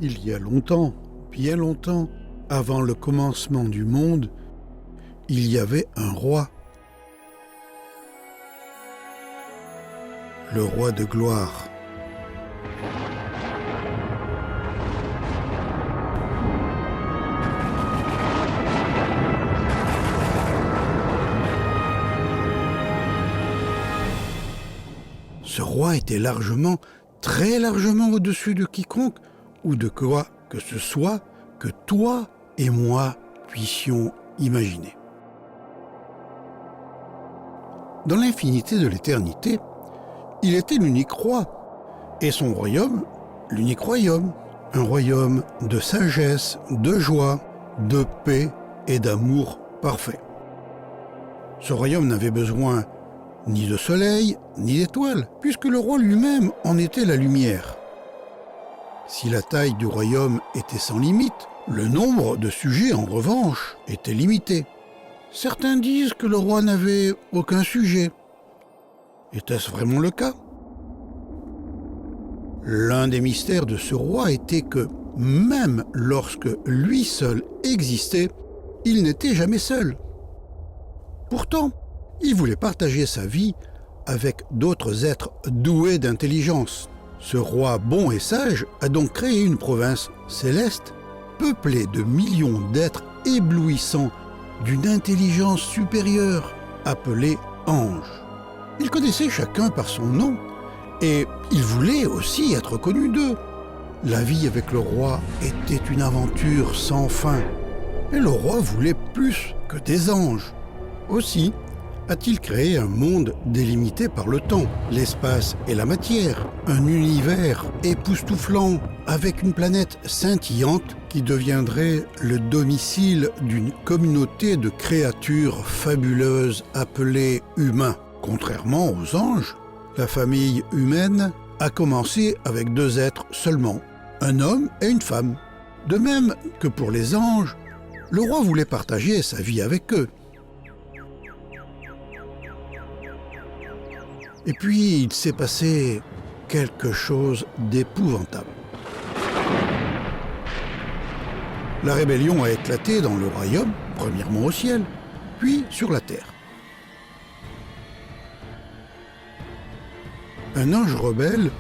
Il y a longtemps, bien longtemps, avant le commencement du monde, il y avait un roi. Le roi de gloire. Ce roi était largement, très largement au-dessus de quiconque ou de quoi que ce soit que toi et moi puissions imaginer. Dans l'infinité de l'éternité, il était l'unique roi, et son royaume, l'unique royaume, un royaume de sagesse, de joie, de paix et d'amour parfait. Ce royaume n'avait besoin ni de soleil, ni d'étoiles, puisque le roi lui-même en était la lumière. Si la taille du royaume était sans limite, le nombre de sujets, en revanche, était limité. Certains disent que le roi n'avait aucun sujet. Était-ce vraiment le cas? L'un des mystères de ce roi était que, même lorsque lui seul existait, il n'était jamais seul. Pourtant, il voulait partager sa vie avec d'autres êtres doués d'intelligence. Ce roi bon et sage a donc créé une province céleste, peuplée de millions d'êtres éblouissants d'une intelligence supérieure, appelée anges. Ils connaissaient chacun par son nom, et ils voulaient aussi être connus d'eux. La vie avec le roi était une aventure sans fin, et le roi voulait plus que des anges. Aussi a-t-il créé un monde délimité par le temps, l'espace et la matière, un univers époustouflant avec une planète scintillante qui deviendrait le domicile d'une communauté de créatures fabuleuses appelées humains. Contrairement aux anges, la famille humaine a commencé avec 2 êtres seulement, un homme et une femme. De même que pour les anges, le roi voulait partager sa vie avec eux. Et puis, il s'est passé quelque chose d'épouvantable. La rébellion a éclaté dans le royaume, premièrement au ciel, puis sur la terre. Un ange rebelle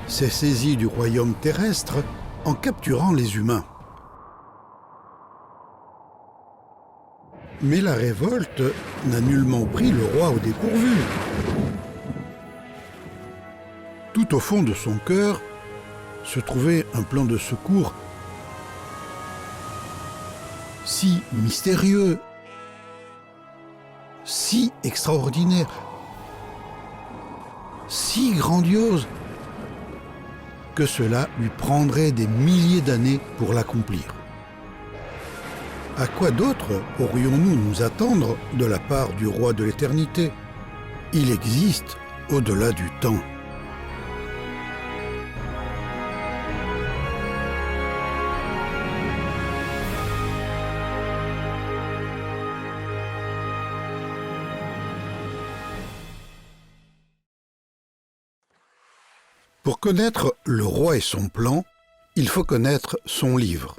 s'est saisi du royaume terrestre en capturant les humains. Mais la révolte n'a nullement pris le roi au dépourvu. Tout au fond de son cœur se trouvait un plan de secours si mystérieux, si extraordinaire, si grandiose, que cela lui prendrait des milliers d'années pour l'accomplir. À quoi d'autre pourrions-nous nous attendre de la part du roi de l'éternité? Il existe au-delà du temps. Pour connaître le roi et son plan, il faut connaître son livre.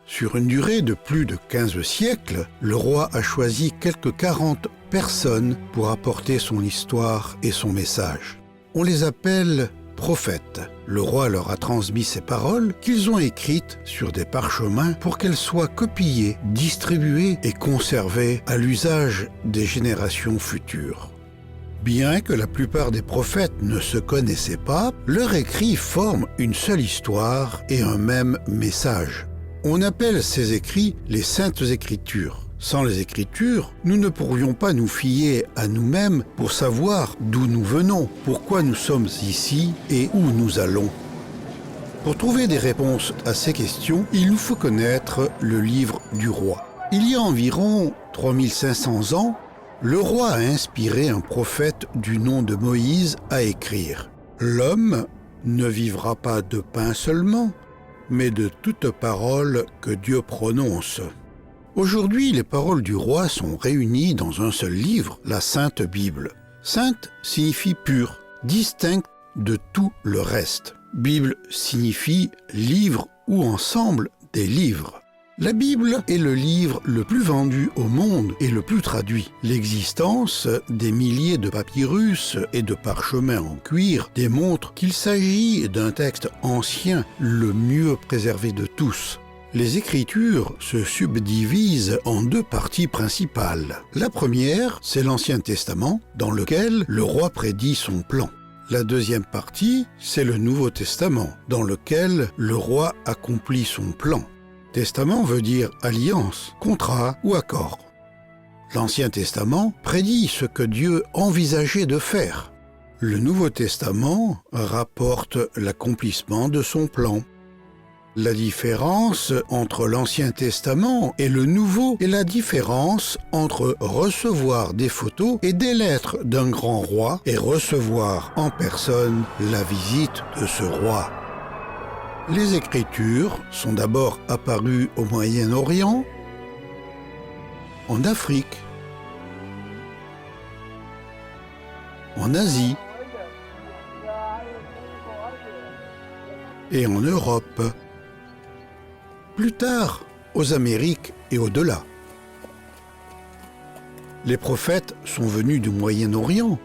Sur une durée de plus de 15 siècles, le roi a choisi quelques 40 personnes pour apporter son histoire et son message. On les appelle prophètes. Le roi leur a transmis ces paroles qu'ils ont écrites sur des parchemins pour qu'elles soient copiées, distribuées et conservées à l'usage des générations futures. Bien que la plupart des prophètes ne se connaissaient pas, leurs écrits forment une seule histoire et un même message. On appelle ces écrits les Saintes Écritures. Sans les Écritures, nous ne pourrions pas nous fier à nous-mêmes pour savoir d'où nous venons, pourquoi nous sommes ici et où nous allons. Pour trouver des réponses à ces questions, il nous faut connaître le livre du roi. Il y a environ 3500 ans, le roi a inspiré un prophète du nom de Moïse à écrire « L'homme ne vivra pas de pain seulement, mais de toute parole que Dieu prononce. » Aujourd'hui, les paroles du roi sont réunies dans un seul livre, la Sainte Bible. Sainte signifie pure, distincte de tout le reste. Bible signifie livre ou ensemble des livres. La Bible est le livre le plus vendu au monde et le plus traduit. L'existence des milliers de papyrus et de parchemins en cuir démontre qu'il s'agit d'un texte ancien, le mieux préservé de tous. Les Écritures se subdivisent en deux parties principales. La première, c'est l'Ancien Testament, dans lequel le roi prédit son plan. La deuxième partie, c'est le Nouveau Testament, dans lequel le roi accomplit son plan. Testament veut dire alliance, contrat ou accord. L'Ancien Testament prédit ce que Dieu envisageait de faire. Le Nouveau Testament rapporte l'accomplissement de son plan. La différence entre l'Ancien Testament et le Nouveau est la différence entre recevoir des photos et des lettres d'un grand roi et recevoir en personne la visite de ce roi. Les Écritures sont d'abord apparues au Moyen-Orient, en Afrique, en Asie et en Europe. Plus tard, aux Amériques et au-delà. Les prophètes sont venus du Moyen-Orient,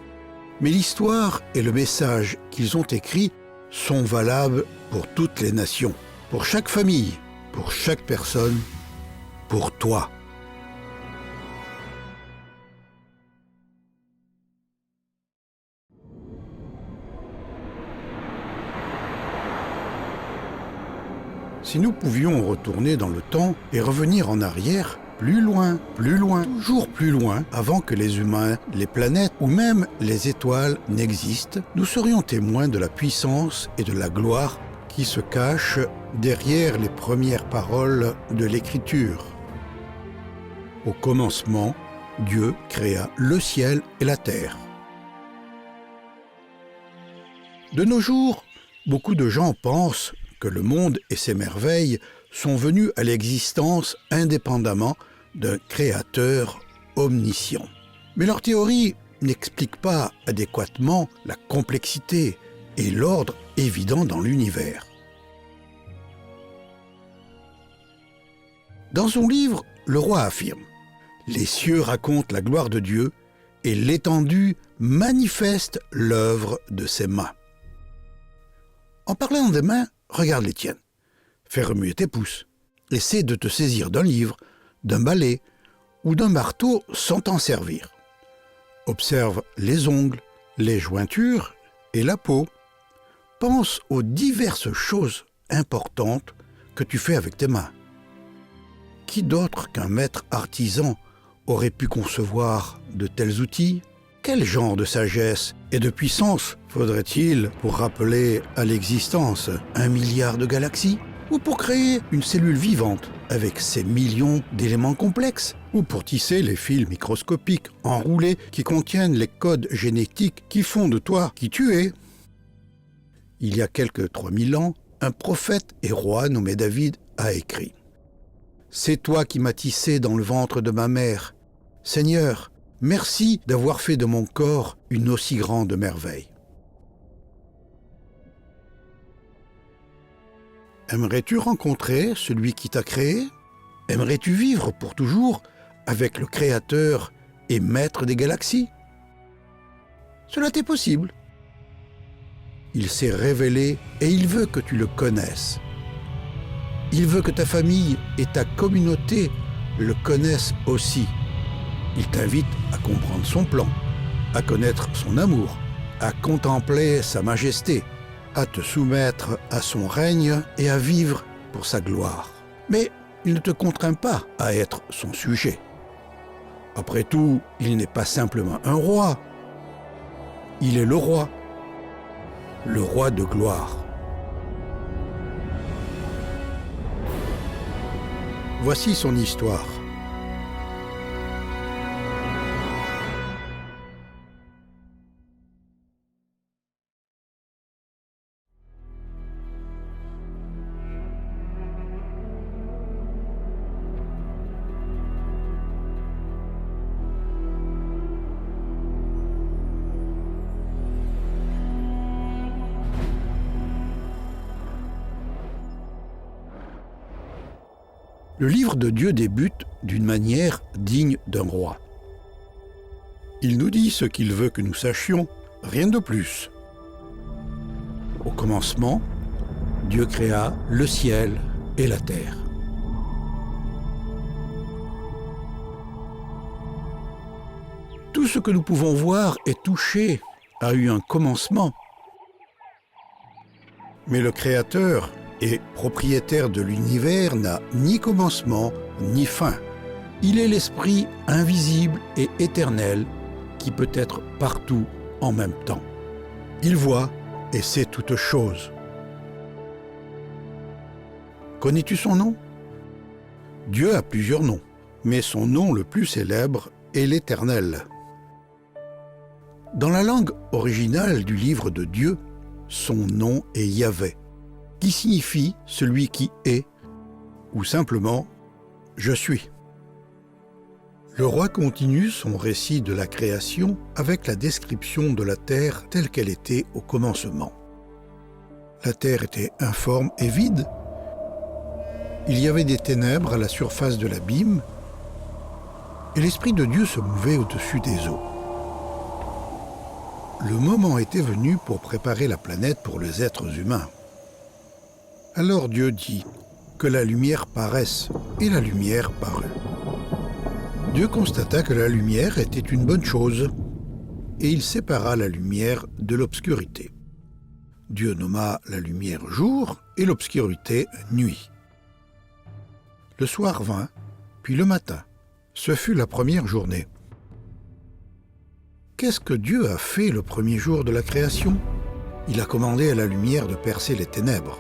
mais l'histoire et le message qu'ils ont écrits sont valables pour toutes les nations, pour chaque famille, pour chaque personne, pour toi. Si nous pouvions retourner dans le temps et revenir en arrière, plus loin, toujours plus loin, avant que les humains, les planètes ou même les étoiles n'existent, nous serions témoins de la puissance et de la gloire qui se cachent derrière les premières paroles de l'Écriture. Au commencement, Dieu créa le ciel et la terre. De nos jours, beaucoup de gens pensent que le monde et ses merveilles sont venus à l'existence indépendamment d'un créateur omniscient. Mais leur théorie n'explique pas adéquatement la complexité et l'ordre évident dans l'univers. Dans son livre, le roi affirme « Les cieux racontent la gloire de Dieu et l'étendue manifeste l'œuvre de ses mains. » En parlant des mains, regarde les tiennes. Fais remuer tes pouces. Essaie de te saisir d'un livre, d'un balai ou d'un marteau sans t'en servir. Observe les ongles, les jointures et la peau. Pense aux diverses choses importantes que tu fais avec tes mains. Qui d'autre qu'un maître artisan aurait pu concevoir de tels outils ? Quel genre de sagesse et de puissance faudrait-il pour rappeler à l'existence 1 milliard de galaxies ? Ou pour créer une cellule vivante avec ses millions d'éléments complexes ? Ou pour tisser les fils microscopiques enroulés qui contiennent les codes génétiques qui font de toi qui tu es ? Il y a quelques 3000 ans, un prophète et roi nommé David a écrit « C'est toi qui m'as tissé dans le ventre de ma mère. Seigneur, merci d'avoir fait de mon corps une aussi grande merveille. » Aimerais-tu rencontrer celui qui t'a créé ? Aimerais-tu vivre pour toujours avec le Créateur et Maître des galaxies ? Cela t'est possible. Il s'est révélé et il veut que tu le connaisses. Il veut que ta famille et ta communauté le connaissent aussi. Il t'invite à comprendre son plan, à connaître son amour, à contempler sa majesté, à te soumettre à son règne et à vivre pour sa gloire. Mais il ne te contraint pas à être son sujet. Après tout, il n'est pas simplement un roi. Il est le roi de gloire. Voici son histoire. Le livre de Dieu débute d'une manière digne d'un roi. Il nous dit ce qu'il veut que nous sachions, rien de plus. Au commencement, Dieu créa le ciel et la terre. Tout ce que nous pouvons voir et toucher a eu un commencement. Mais le Créateur et propriétaire de l'univers n'a ni commencement ni fin. Il est l'esprit invisible et éternel qui peut être partout en même temps. Il voit et sait toutes choses. Connais-tu son nom? Dieu a plusieurs noms, mais son nom le plus célèbre est l'Éternel. Dans la langue originale du livre de Dieu, son nom est Yahvé, qui signifie « celui qui est » ou simplement « je suis ». Le roi continue son récit de la création avec la description de la terre telle qu'elle était au commencement. La terre était informe et vide. Il y avait des ténèbres à la surface de l'abîme et l'Esprit de Dieu se mouvait au-dessus des eaux. Le moment était venu pour préparer la planète pour les êtres humains. Alors Dieu dit que la lumière paraisse, et la lumière parut. Dieu constata que la lumière était une bonne chose, et il sépara la lumière de l'obscurité. Dieu nomma la lumière jour et l'obscurité nuit. Le soir vint, puis le matin. Ce fut la première journée. Qu'est-ce que Dieu a fait le premier jour de la création? Il a commandé à la lumière de percer les ténèbres.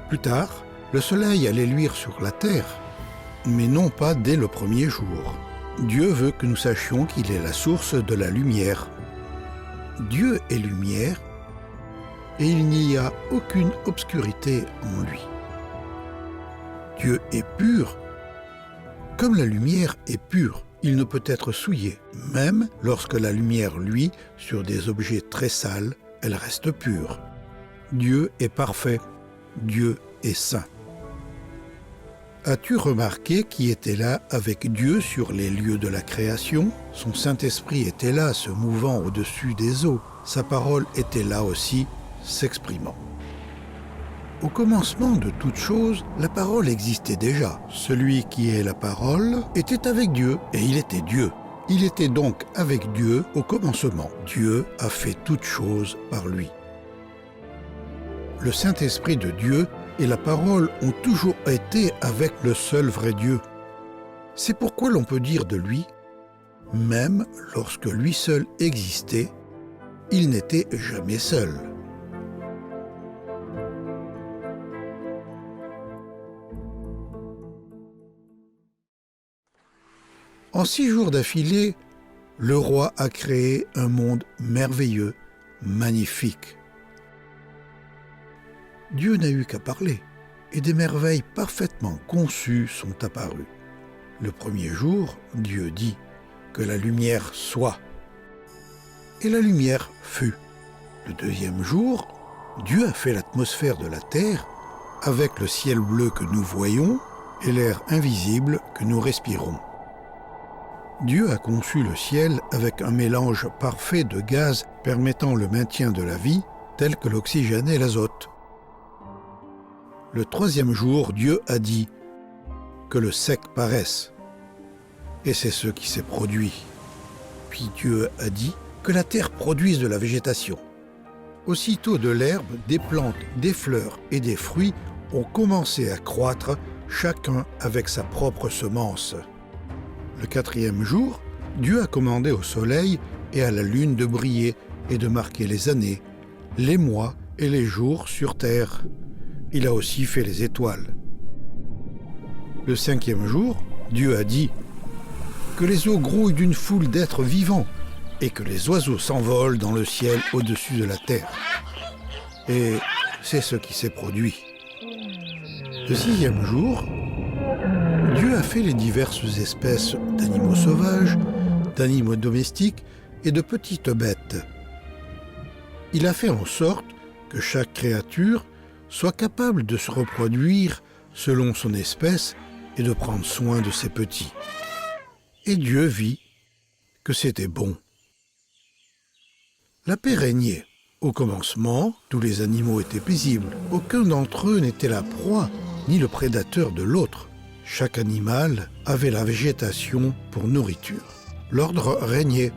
Plus tard, le soleil allait luire sur la terre, mais non pas dès le premier jour. Dieu veut que nous sachions qu'il est la source de la lumière. Dieu est lumière, et il n'y a aucune obscurité en lui. Dieu est pur, comme la lumière est pure. Il ne peut être souillé, même lorsque la lumière luit sur des objets très sales, elle reste pure. Dieu est parfait, Dieu est saint. As-tu remarqué qui était là avec Dieu sur les lieux de la création? Son Saint-Esprit était là, se mouvant au-dessus des eaux. Sa parole était là aussi, s'exprimant. Au commencement de toute chose, la parole existait déjà. Celui qui est la parole était avec Dieu, et il était Dieu. Il était donc avec Dieu au commencement. Dieu a fait toutes choses par lui. Le Saint-Esprit de Dieu et la parole ont toujours été avec le seul vrai Dieu. C'est pourquoi l'on peut dire de lui, même lorsque lui seul existait, il n'était jamais seul. En 6 jours d'affilée, le roi a créé un monde merveilleux, magnifique. Dieu n'a eu qu'à parler, et des merveilles parfaitement conçues sont apparues. Le premier jour, Dieu dit que la lumière soit, et la lumière fut. Le deuxième jour, Dieu a fait l'atmosphère de la terre avec le ciel bleu que nous voyons et l'air invisible que nous respirons. Dieu a conçu le ciel avec un mélange parfait de gaz permettant le maintien de la vie, tel que l'oxygène et l'azote. Le troisième jour, Dieu a dit que le sec paraisse, et c'est ce qui s'est produit. Puis Dieu a dit que la terre produise de la végétation. Aussitôt de l'herbe, des plantes, des fleurs et des fruits ont commencé à croître, chacun avec sa propre semence. Le quatrième jour, Dieu a commandé au soleil et à la lune de briller et de marquer les années, les mois et les jours sur terre. Il a aussi fait les étoiles. Le cinquième jour, Dieu a dit que les eaux grouillent d'une foule d'êtres vivants et que les oiseaux s'envolent dans le ciel au-dessus de la terre. Et c'est ce qui s'est produit. Le sixième jour, Dieu a fait les diverses espèces d'animaux sauvages, d'animaux domestiques et de petites bêtes. Il a fait en sorte que chaque créature soit capable de se reproduire selon son espèce et de prendre soin de ses petits. Et Dieu vit que c'était bon. La paix régnait. Au commencement, tous les animaux étaient paisibles. Aucun d'entre eux n'était la proie, ni le prédateur de l'autre. Chaque animal avait la végétation pour nourriture. L'ordre régnait.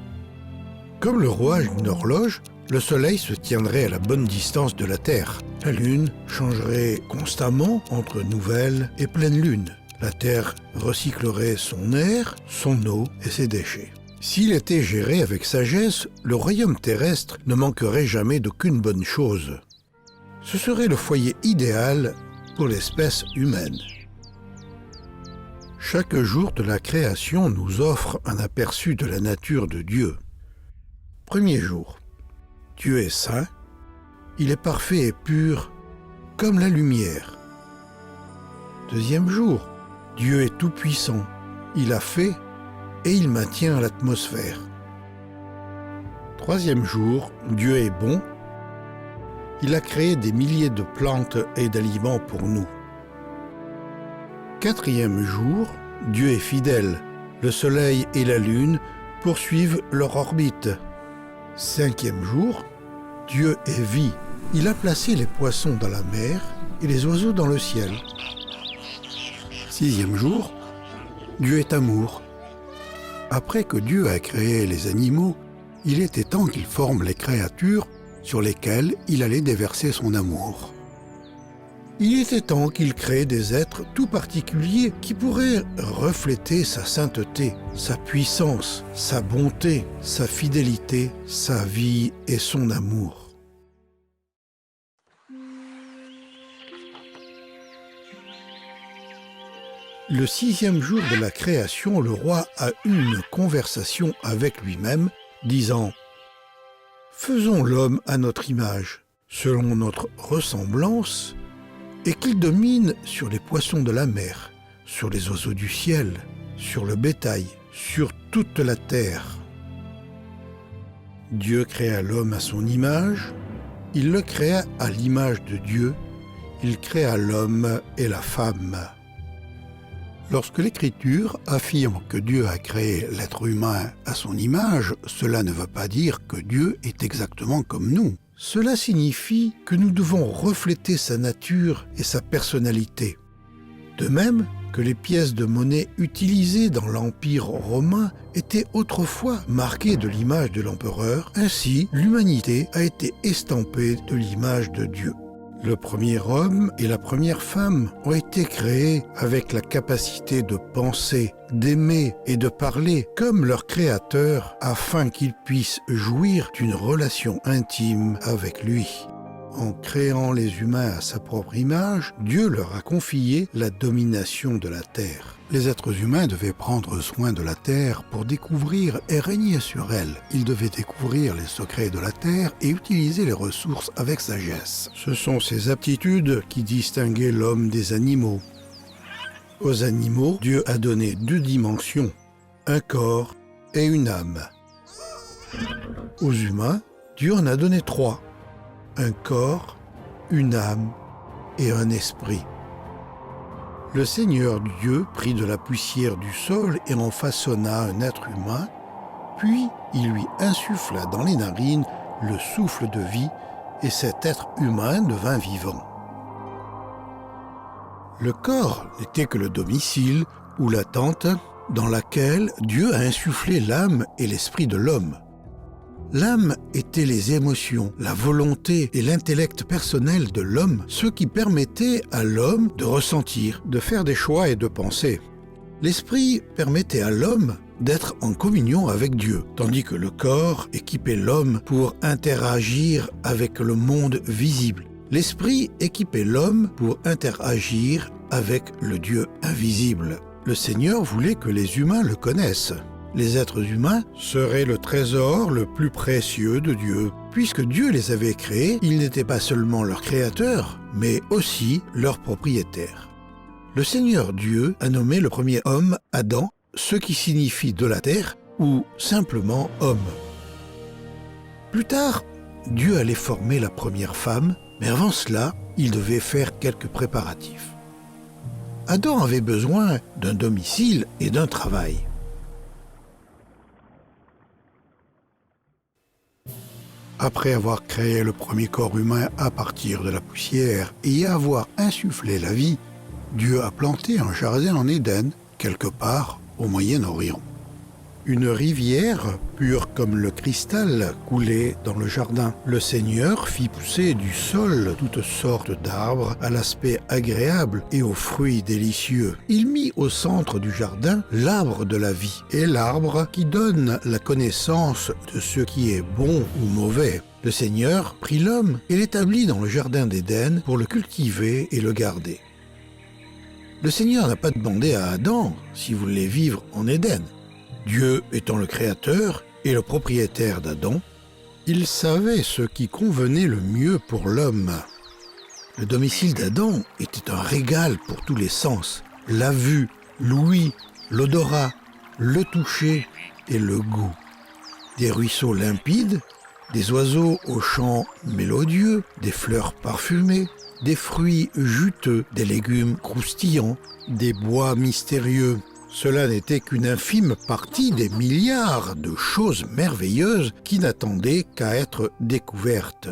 Comme le roi a une horloge, le soleil se tiendrait à la bonne distance de la terre. La lune changerait constamment entre nouvelle et pleine lune. La terre recyclerait son air, son eau et ses déchets. S'il était géré avec sagesse, le royaume terrestre ne manquerait jamais d'aucune bonne chose. Ce serait le foyer idéal pour l'espèce humaine. Chaque jour de la création nous offre un aperçu de la nature de Dieu. Premier jour. Dieu est saint, il est parfait et pur comme la lumière. Deuxième jour. Dieu est tout-puissant, il a fait et il maintient l'atmosphère. Troisième jour, Dieu est bon, il a créé des milliers de plantes et d'aliments pour nous. Quatrième jour, Dieu est fidèle, le soleil et la lune poursuivent leur orbite. Cinquième jour, Dieu est vie, il a placé les poissons dans la mer et les oiseaux dans le ciel. Sixième jour, Dieu est amour. Après que Dieu a créé les animaux, il était temps qu'il forme les créatures sur lesquelles il allait déverser son amour. Il était temps qu'il crée des êtres tout particuliers qui pourraient refléter sa sainteté, sa puissance, sa bonté, sa fidélité, sa vie et son amour. Le sixième jour de la création, le roi a eu une conversation avec lui-même, disant « Faisons l'homme à notre image, selon notre ressemblance, et qu'il domine sur les poissons de la mer, sur les oiseaux du ciel, sur le bétail, sur toute la terre. » Dieu créa l'homme à son image, il le créa à l'image de Dieu, il créa l'homme et la femme. Lorsque l'Écriture affirme que Dieu a créé l'être humain à son image, cela ne veut pas dire que Dieu est exactement comme nous. Cela signifie que nous devons refléter sa nature et sa personnalité. De même que les pièces de monnaie utilisées dans l'Empire romain étaient autrefois marquées de l'image de l'empereur, ainsi l'humanité a été estampée de l'image de Dieu. Le premier homme et la première femme ont été créés avec la capacité de penser, d'aimer et de parler comme leur créateur afin qu'ils puissent jouir d'une relation intime avec lui. En créant les humains à sa propre image, Dieu leur a confié la domination de la terre. Les êtres humains devaient prendre soin de la terre pour découvrir et régner sur elle. Ils devaient découvrir les secrets de la terre et utiliser les ressources avec sagesse. Ce sont ces aptitudes qui distinguaient l'homme des animaux. Aux animaux, Dieu a donné 2 dimensions, un corps et une âme. Aux humains, Dieu en a donné 3. Un corps, une âme et un esprit. Le Seigneur Dieu prit de la poussière du sol et en façonna un être humain, puis il lui insuffla dans les narines le souffle de vie et cet être humain devint vivant. Le corps n'était que le domicile ou la tente dans laquelle Dieu a insufflé l'âme et l'esprit de l'homme. L'âme était les émotions, la volonté et l'intellect personnel de l'homme, ce qui permettait à l'homme de ressentir, de faire des choix et de penser. L'esprit permettait à l'homme d'être en communion avec Dieu, tandis que le corps équipait l'homme pour interagir avec le monde visible. L'esprit équipait l'homme pour interagir avec le Dieu invisible. Le Seigneur voulait que les humains le connaissent. Les êtres humains seraient le trésor le plus précieux de Dieu. Puisque Dieu les avait créés, il n'était pas seulement leur créateur, mais aussi leur propriétaire. Le Seigneur Dieu a nommé le premier homme Adam, ce qui signifie de la terre ou simplement homme. Plus tard, Dieu allait former la première femme, mais avant cela, il devait faire quelques préparatifs. Adam avait besoin d'un domicile et d'un travail. Après avoir créé le premier corps humain à partir de la poussière et y avoir insufflé la vie, Dieu a planté un jardin en Éden, quelque part au Moyen-Orient. Une rivière, pure comme le cristal, coulait dans le jardin. Le Seigneur fit pousser du sol toutes sortes d'arbres à l'aspect agréable et aux fruits délicieux. Il mit au centre du jardin l'arbre de la vie et l'arbre qui donne la connaissance de ce qui est bon ou mauvais. Le Seigneur prit l'homme et l'établit dans le jardin d'Éden pour le cultiver et le garder. Le Seigneur n'a pas demandé à Adam s'il voulait vivre en Éden. Dieu étant le créateur et le propriétaire d'Adam, il savait ce qui convenait le mieux pour l'homme. Le domicile d'Adam était un régal pour tous les sens. La vue, l'ouïe, l'odorat, le toucher et le goût. Des ruisseaux limpides, des oiseaux aux chants mélodieux, des fleurs parfumées, des fruits juteux, des légumes croustillants, des bois mystérieux. Cela n'était qu'une infime partie des milliards de choses merveilleuses qui n'attendaient qu'à être découvertes.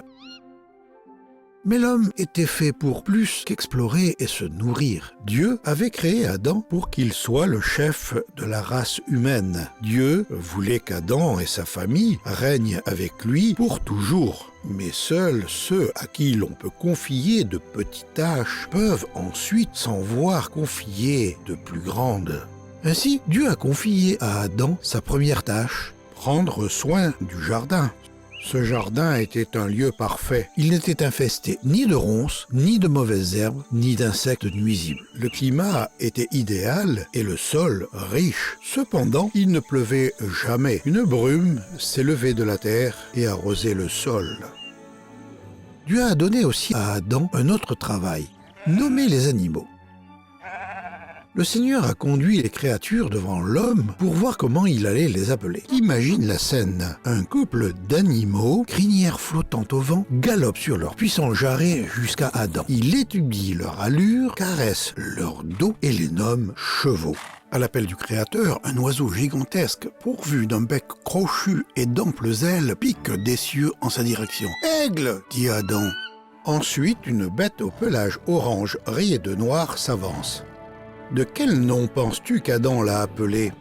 Mais l'homme était fait pour plus qu'explorer et se nourrir. Dieu avait créé Adam pour qu'il soit le chef de la race humaine. Dieu voulait qu'Adam et sa famille règnent avec lui pour toujours. Mais seuls ceux à qui l'on peut confier de petites tâches peuvent ensuite s'en voir confier de plus grandes. Ainsi, Dieu a confié à Adam sa première tâche, prendre soin du jardin. Ce jardin était un lieu parfait. Il n'était infesté ni de ronces, ni de mauvaises herbes, ni d'insectes nuisibles. Le climat était idéal et le sol riche. Cependant, il ne pleuvait jamais. Une brume s'élevait de la terre et arrosait le sol. Dieu a donné aussi à Adam un autre travail, nommer les animaux. Le Seigneur a conduit les créatures devant l'homme pour voir comment il allait les appeler. Imagine la scène. Un couple d'animaux, crinières flottantes au vent, galopent sur leurs puissants jarrets jusqu'à Adam. Il étudie leur allure, caresse leur dos et les nomme chevaux. À l'appel du Créateur, un oiseau gigantesque, pourvu d'un bec crochu et d'amples ailes, pique des cieux en sa direction. « Aigle !» dit Adam. Ensuite, une bête au pelage orange rayé de noir s'avance. De quel nom penses-tu qu'Adam l'a appelé ?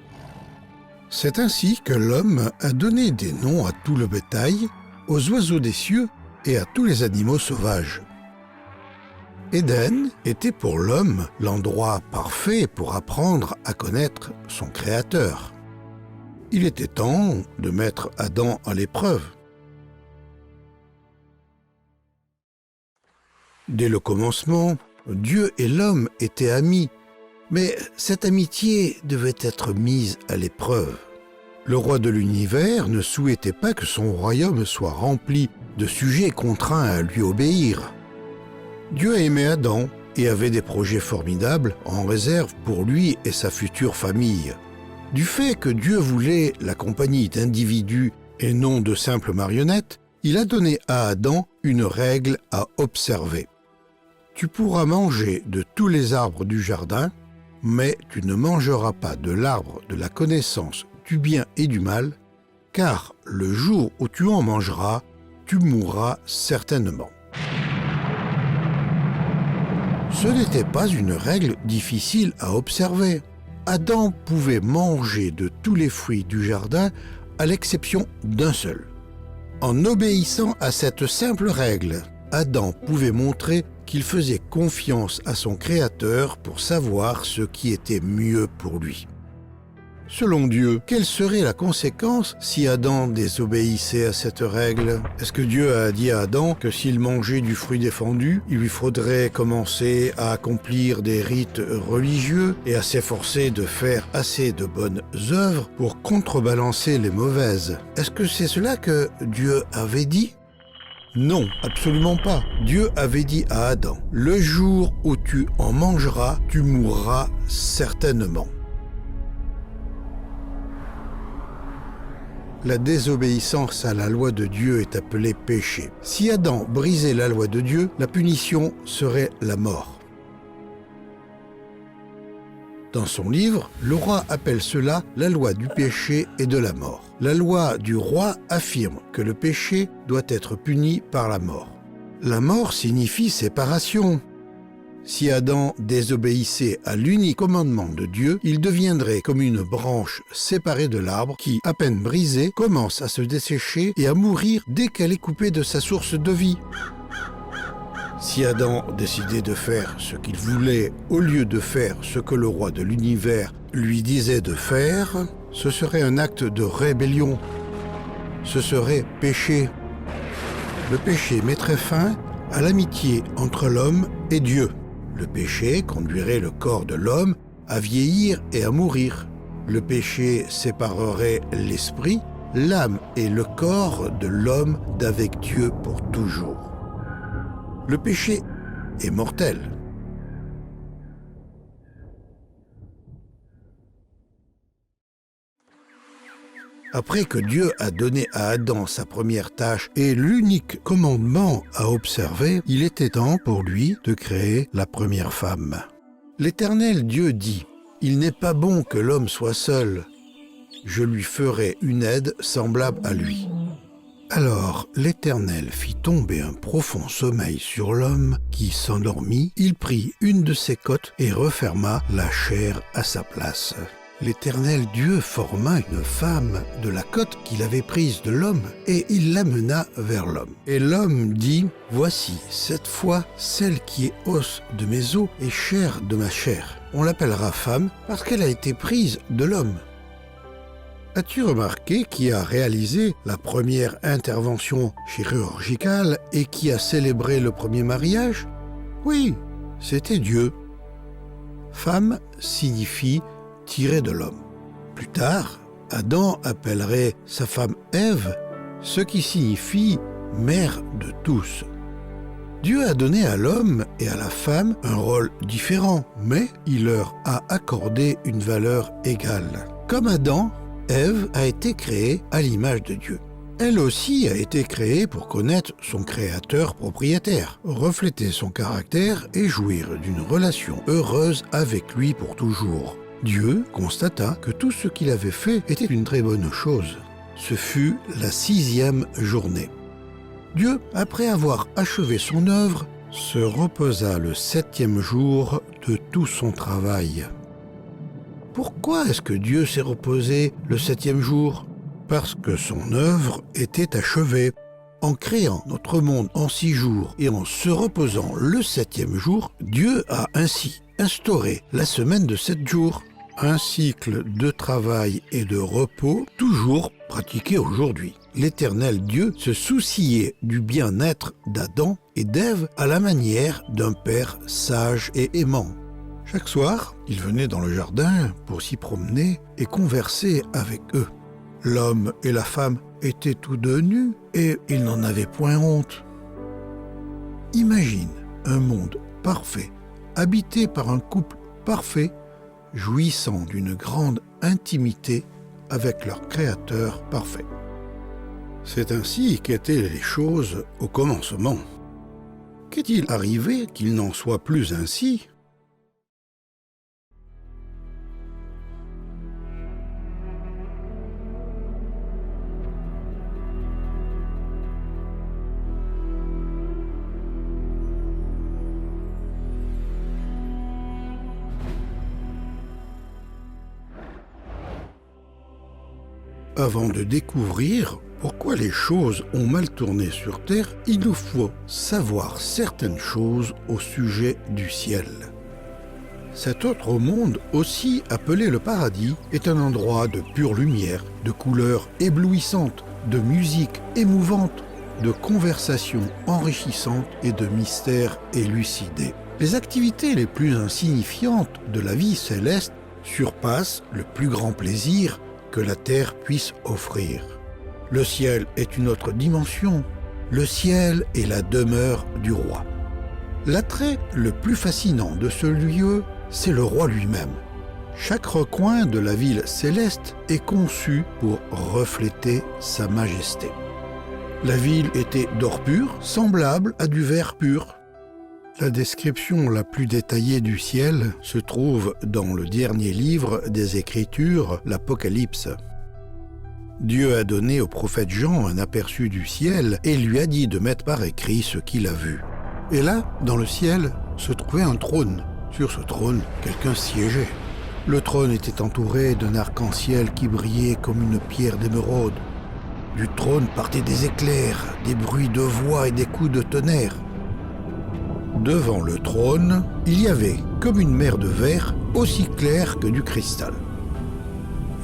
C'est ainsi que l'homme a donné des noms à tout le bétail, aux oiseaux des cieux et à tous les animaux sauvages. Éden était pour l'homme l'endroit parfait pour apprendre à connaître son Créateur. Il était temps de mettre Adam à l'épreuve. Dès le commencement, Dieu et l'homme étaient amis. Mais cette amitié devait être mise à l'épreuve. Le roi de l'univers ne souhaitait pas que son royaume soit rempli de sujets contraints à lui obéir. Dieu aimait Adam et avait des projets formidables en réserve pour lui et sa future famille. Du fait que Dieu voulait la compagnie d'individus et non de simples marionnettes, il a donné à Adam une règle à observer. Tu pourras manger de tous les arbres du jardin, mais tu ne mangeras pas de l'arbre de la connaissance du bien et du mal, car le jour où tu en mangeras, tu mourras certainement. Ce n'était pas une règle difficile à observer. Adam pouvait manger de tous les fruits du jardin à l'exception d'un seul. En obéissant à cette simple règle, Adam pouvait montrer qu'il faisait confiance à son Créateur pour savoir ce qui était mieux pour lui. Selon Dieu, quelle serait la conséquence si Adam désobéissait à cette règle ? Est-ce que Dieu a dit à Adam que s'il mangeait du fruit défendu, il lui faudrait commencer à accomplir des rites religieux et à s'efforcer de faire assez de bonnes œuvres pour contrebalancer les mauvaises ? Est-ce que c'est cela que Dieu avait dit ? Non, absolument pas. Dieu avait dit à Adam, « Le jour où tu en mangeras, tu mourras certainement. » La désobéissance à la loi de Dieu est appelée péché. Si Adam brisait la loi de Dieu, la punition serait la mort. Dans son livre, le roi appelle cela la loi du péché et de la mort. La loi du roi affirme que le péché doit être puni par la mort. La mort signifie séparation. Si Adam désobéissait à l'unique commandement de Dieu, il deviendrait comme une branche séparée de l'arbre qui, à peine brisée, commence à se dessécher et à mourir dès qu'elle est coupée de sa source de vie. Si Adam décidait de faire ce qu'il voulait au lieu de faire ce que le roi de l'univers lui disait de faire, ce serait un acte de rébellion. Ce serait péché. Le péché mettrait fin à l'amitié entre l'homme et Dieu. Le péché conduirait le corps de l'homme à vieillir et à mourir. Le péché séparerait l'esprit, l'âme et le corps de l'homme d'avec Dieu pour toujours. Le péché est mortel. Après que Dieu a donné à Adam sa première tâche et l'unique commandement à observer, il était temps pour lui de créer la première femme. L'Éternel Dieu dit : « Il n'est pas bon que l'homme soit seul. Je lui ferai une aide semblable à lui. » Alors l'Éternel fit tomber un profond sommeil sur l'homme qui s'endormit. Il prit une de ses côtes et referma la chair à sa place. L'Éternel Dieu forma une femme de la côte qu'il avait prise de l'homme et il l'amena vers l'homme. Et l'homme dit : « Voici, cette fois, celle qui est os de mes os et chair de ma chair. On l'appellera femme parce qu'elle a été prise de l'homme. » As-tu remarqué qui a réalisé la première intervention chirurgicale et qui a célébré le premier mariage ? Oui, c'était Dieu. Femme signifie tiré de l'homme. Plus tard, Adam appellerait sa femme Ève, ce qui signifie mère de tous. Dieu a donné à l'homme et à la femme un rôle différent, mais il leur a accordé une valeur égale. Comme Adam, Ève a été créée à l'image de Dieu. Elle aussi a été créée pour connaître son créateur propriétaire, refléter son caractère et jouir d'une relation heureuse avec lui pour toujours. Dieu constata que tout ce qu'il avait fait était une très bonne chose. Ce fut la 6e journée. Dieu, après avoir achevé son œuvre, se reposa le 7e jour de tout son travail. Pourquoi est-ce que Dieu s'est reposé le 7e jour ? Parce que son œuvre était achevée. En créant notre monde en 6 jours et en se reposant le 7e jour, Dieu a ainsi instauré la semaine de 7 jours, un cycle de travail et de repos toujours pratiqué aujourd'hui. L'Éternel Dieu se souciait du bien-être d'Adam et d'Ève à la manière d'un père sage et aimant. Chaque soir, il venait dans le jardin pour s'y promener et converser avec eux. L'homme et la femme étaient tous deux nus et ils n'en avaient point honte. Imagine un monde parfait, habité par un couple parfait, jouissant d'une grande intimité avec leur Créateur parfait. C'est ainsi qu'étaient les choses au commencement. Qu'est-il arrivé qu'il n'en soit plus ainsi ? Avant de découvrir pourquoi les choses ont mal tourné sur Terre, il nous faut savoir certaines choses au sujet du ciel. Cet autre monde, aussi appelé le paradis, est un endroit de pure lumière, de couleurs éblouissantes, de musique émouvante, de conversations enrichissantes et de mystères élucidés. Les activités les plus insignifiantes de la vie céleste surpassent le plus grand plaisir que la terre puisse offrir. Le ciel est une autre dimension. Le ciel est la demeure du roi. L'attrait le plus fascinant de ce lieu, c'est le roi lui-même. Chaque recoin de la ville céleste est conçu pour refléter sa majesté. La ville était d'or pur, semblable à du verre pur. La description la plus détaillée du ciel se trouve dans le dernier livre des Écritures, l'Apocalypse. Dieu a donné au prophète Jean un aperçu du ciel et lui a dit de mettre par écrit ce qu'il a vu. Et là, dans le ciel, se trouvait un trône. Sur ce trône, quelqu'un siégeait. Le trône était entouré d'un arc-en-ciel qui brillait comme une pierre d'émeraude. Du trône partaient des éclairs, des bruits de voix et des coups de tonnerre. Devant le trône, il y avait comme une mer de verre aussi claire que du cristal.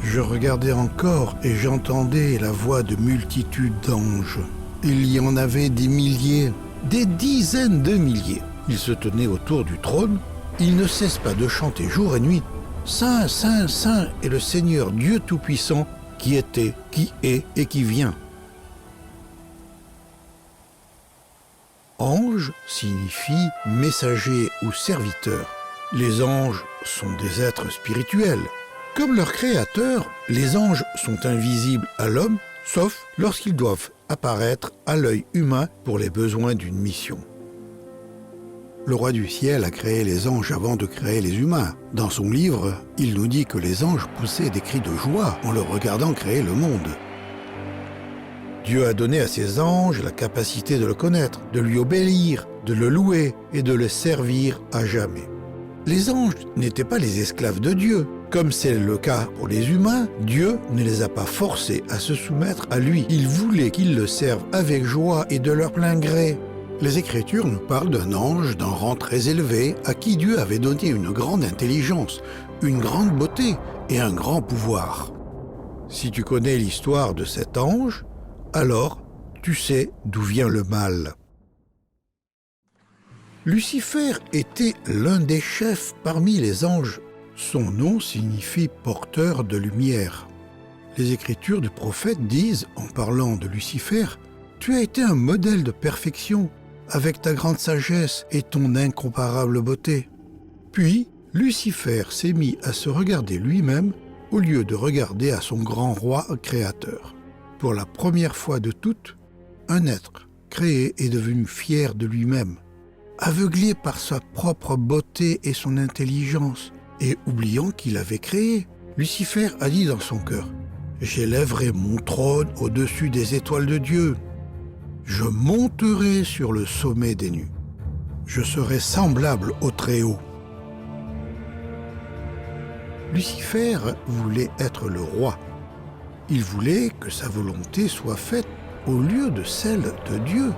Je regardais encore et j'entendais la voix de multitudes d'anges. Il y en avait des milliers, des dizaines de milliers. Ils se tenaient autour du trône. Ils ne cessent pas de chanter jour et nuit. Saint, Saint, Saint est le Seigneur Dieu Tout-Puissant qui était, qui est et qui vient. Ange signifie messager ou serviteur. Les anges sont des êtres spirituels. Comme leur créateur, les anges sont invisibles à l'homme, sauf lorsqu'ils doivent apparaître à l'œil humain pour les besoins d'une mission. Le roi du ciel a créé les anges avant de créer les humains. Dans son livre, il nous dit que les anges poussaient des cris de joie en le regardant créer le monde. Dieu a donné à ses anges la capacité de le connaître, de lui obéir, de le louer et de le servir à jamais. Les anges n'étaient pas les esclaves de Dieu. Comme c'est le cas pour les humains, Dieu ne les a pas forcés à se soumettre à lui. Il voulait qu'ils le servent avec joie et de leur plein gré. Les Écritures nous parlent d'un ange d'un rang très élevé à qui Dieu avait donné une grande intelligence, une grande beauté et un grand pouvoir. Si tu connais l'histoire de cet ange, alors tu sais d'où vient le mal. Lucifer était l'un des chefs parmi les anges. Son nom signifie « porteur de lumière ». Les Écritures du prophète disent, en parlant de Lucifer, « Tu as été un modèle de perfection, avec ta grande sagesse et ton incomparable beauté. » Puis, Lucifer s'est mis à se regarder lui-même au lieu de regarder à son grand roi créateur. Pour la première fois de toutes, un être créé est devenu fier de lui-même, aveuglé par sa propre beauté et son intelligence, et oubliant qu'il avait créé. Lucifer a dit dans son cœur, « J'élèverai mon trône au-dessus des étoiles de Dieu. Je monterai sur le sommet des nues. Je serai semblable au Très-Haut. » Lucifer voulait être le roi. Il voulait que sa volonté soit faite au lieu de celle de Dieu.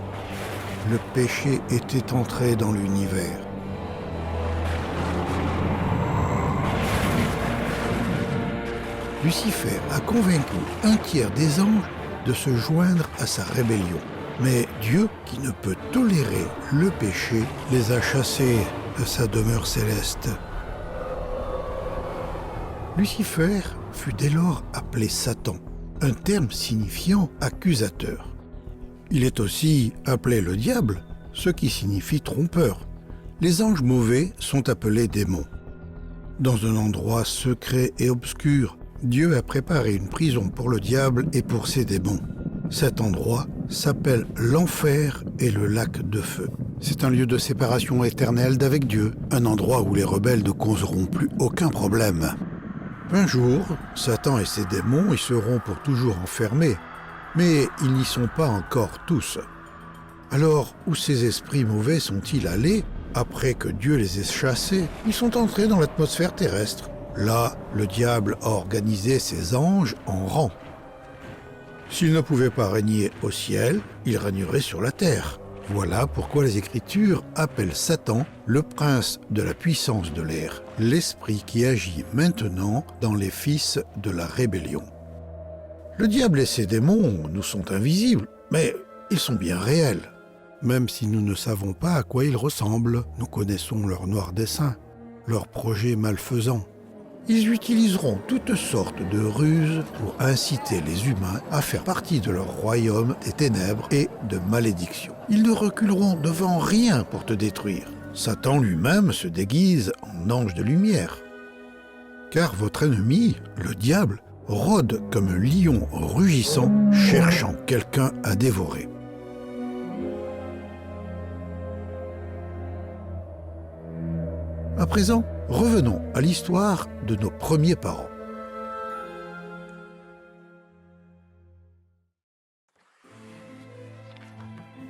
Le péché était entré dans l'univers. Lucifer a convaincu un tiers des anges de se joindre à sa rébellion. Mais Dieu, qui ne peut tolérer le péché, les a chassés de sa demeure céleste. Lucifer fut dès lors appelé Satan, un terme signifiant accusateur. Il est aussi appelé le diable, ce qui signifie trompeur. Les anges mauvais sont appelés démons. Dans un endroit secret et obscur, Dieu a préparé une prison pour le diable et pour ses démons. Cet endroit s'appelle l'enfer et le lac de feu. C'est un lieu de séparation éternelle d'avec Dieu, un endroit où les rebelles ne causeront plus aucun problème. Un jour, Satan et ses démons y seront pour toujours enfermés, mais ils n'y sont pas encore tous. Alors, où ces esprits mauvais sont-ils allés après que Dieu les ait chassés? Ils sont entrés dans l'atmosphère terrestre. Là, le diable a organisé ses anges en rang. S'il ne pouvait pas régner au ciel, il régnerait sur la terre. Voilà pourquoi les Écritures appellent Satan le prince de la puissance de l'air, l'esprit qui agit maintenant dans les fils de la rébellion. Le diable et ses démons nous sont invisibles, mais ils sont bien réels. Même si nous ne savons pas à quoi ils ressemblent, nous connaissons leurs noirs desseins, leurs projets malfaisants. Ils utiliseront toutes sortes de ruses pour inciter les humains à faire partie de leur royaume des ténèbres et de malédiction. Ils ne reculeront devant rien pour te détruire. Satan lui-même se déguise en ange de lumière. Car votre ennemi, le diable, rôde comme un lion rugissant, cherchant quelqu'un à dévorer. À présent, revenons à l'histoire de nos premiers parents.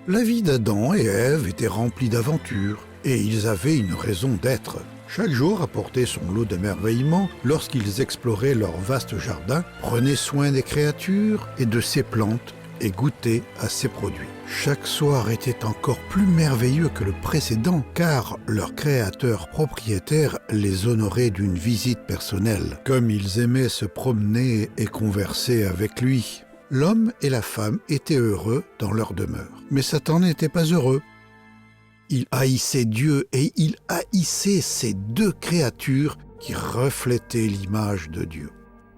La vie d'Adam et Ève était remplie d'aventures, et ils avaient une raison d'être. Chaque jour apportait son lot d'émerveillements lorsqu'ils exploraient leur vaste jardin, prenaient soin des créatures et de ses plantes, et goûtaient à ses produits. Chaque soir était encore plus merveilleux que le précédent, car leur créateur propriétaire les honorait d'une visite personnelle. Comme ils aimaient se promener et converser avec lui, l'homme et la femme étaient heureux dans leur demeure. Mais Satan n'était pas heureux. Il haïssait Dieu et il haïssait ces deux créatures qui reflétaient l'image de Dieu.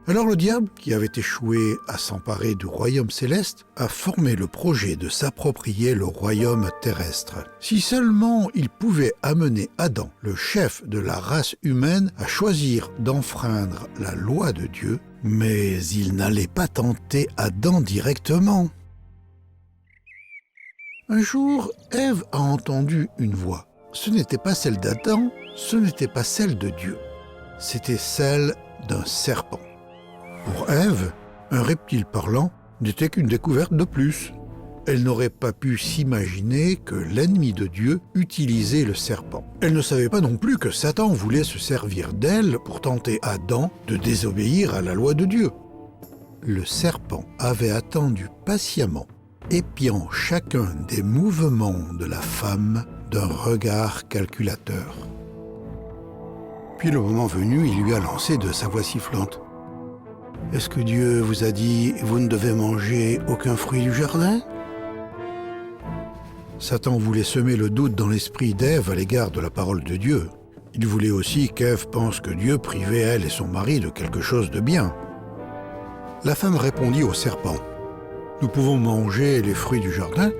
Alors le diable, qui avait échoué à s'emparer du royaume céleste, a formé le projet de s'approprier le royaume terrestre. Si seulement il pouvait amener Adam, le chef de la race humaine, à choisir d'enfreindre la loi de Dieu, mais il n'allait pas tenter Adam directement. Un jour, Ève a entendu une voix. Ce n'était pas celle d'Adam, ce n'était pas celle de Dieu. C'était celle d'un serpent. Pour Ève, un reptile parlant n'était qu'une découverte de plus. Elle n'aurait pas pu s'imaginer que l'ennemi de Dieu utilisait le serpent. Elle ne savait pas non plus que Satan voulait se servir d'elle pour tenter Adam de désobéir à la loi de Dieu. Le serpent avait attendu patiemment, épiant chacun des mouvements de la femme d'un regard calculateur. Puis le moment venu, il lui a lancé de sa voix sifflante. « Est-ce que Dieu vous a dit « Vous ne devez manger aucun fruit du jardin » Satan voulait semer le doute dans l'esprit d'Ève à l'égard de la parole de Dieu. Il voulait aussi qu'Ève pense que Dieu privait elle et son mari de quelque chose de bien. La femme répondit au serpent. « Nous pouvons manger les fruits du jardin,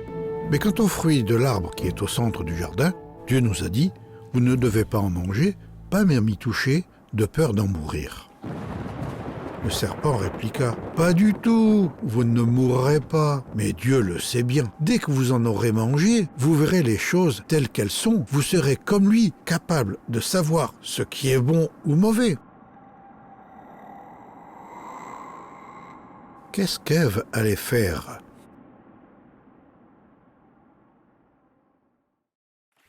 mais quant aux fruits de l'arbre qui est au centre du jardin, Dieu nous a dit « Vous ne devez pas en manger, pas même y toucher, de peur d'en mourir. » Le serpent répliqua « Pas du tout, vous ne mourrez pas, mais Dieu le sait bien. Dès que vous en aurez mangé, vous verrez les choses telles qu'elles sont. Vous serez comme lui, capable de savoir ce qui est bon ou mauvais. » Qu'est-ce qu'Ève allait faire?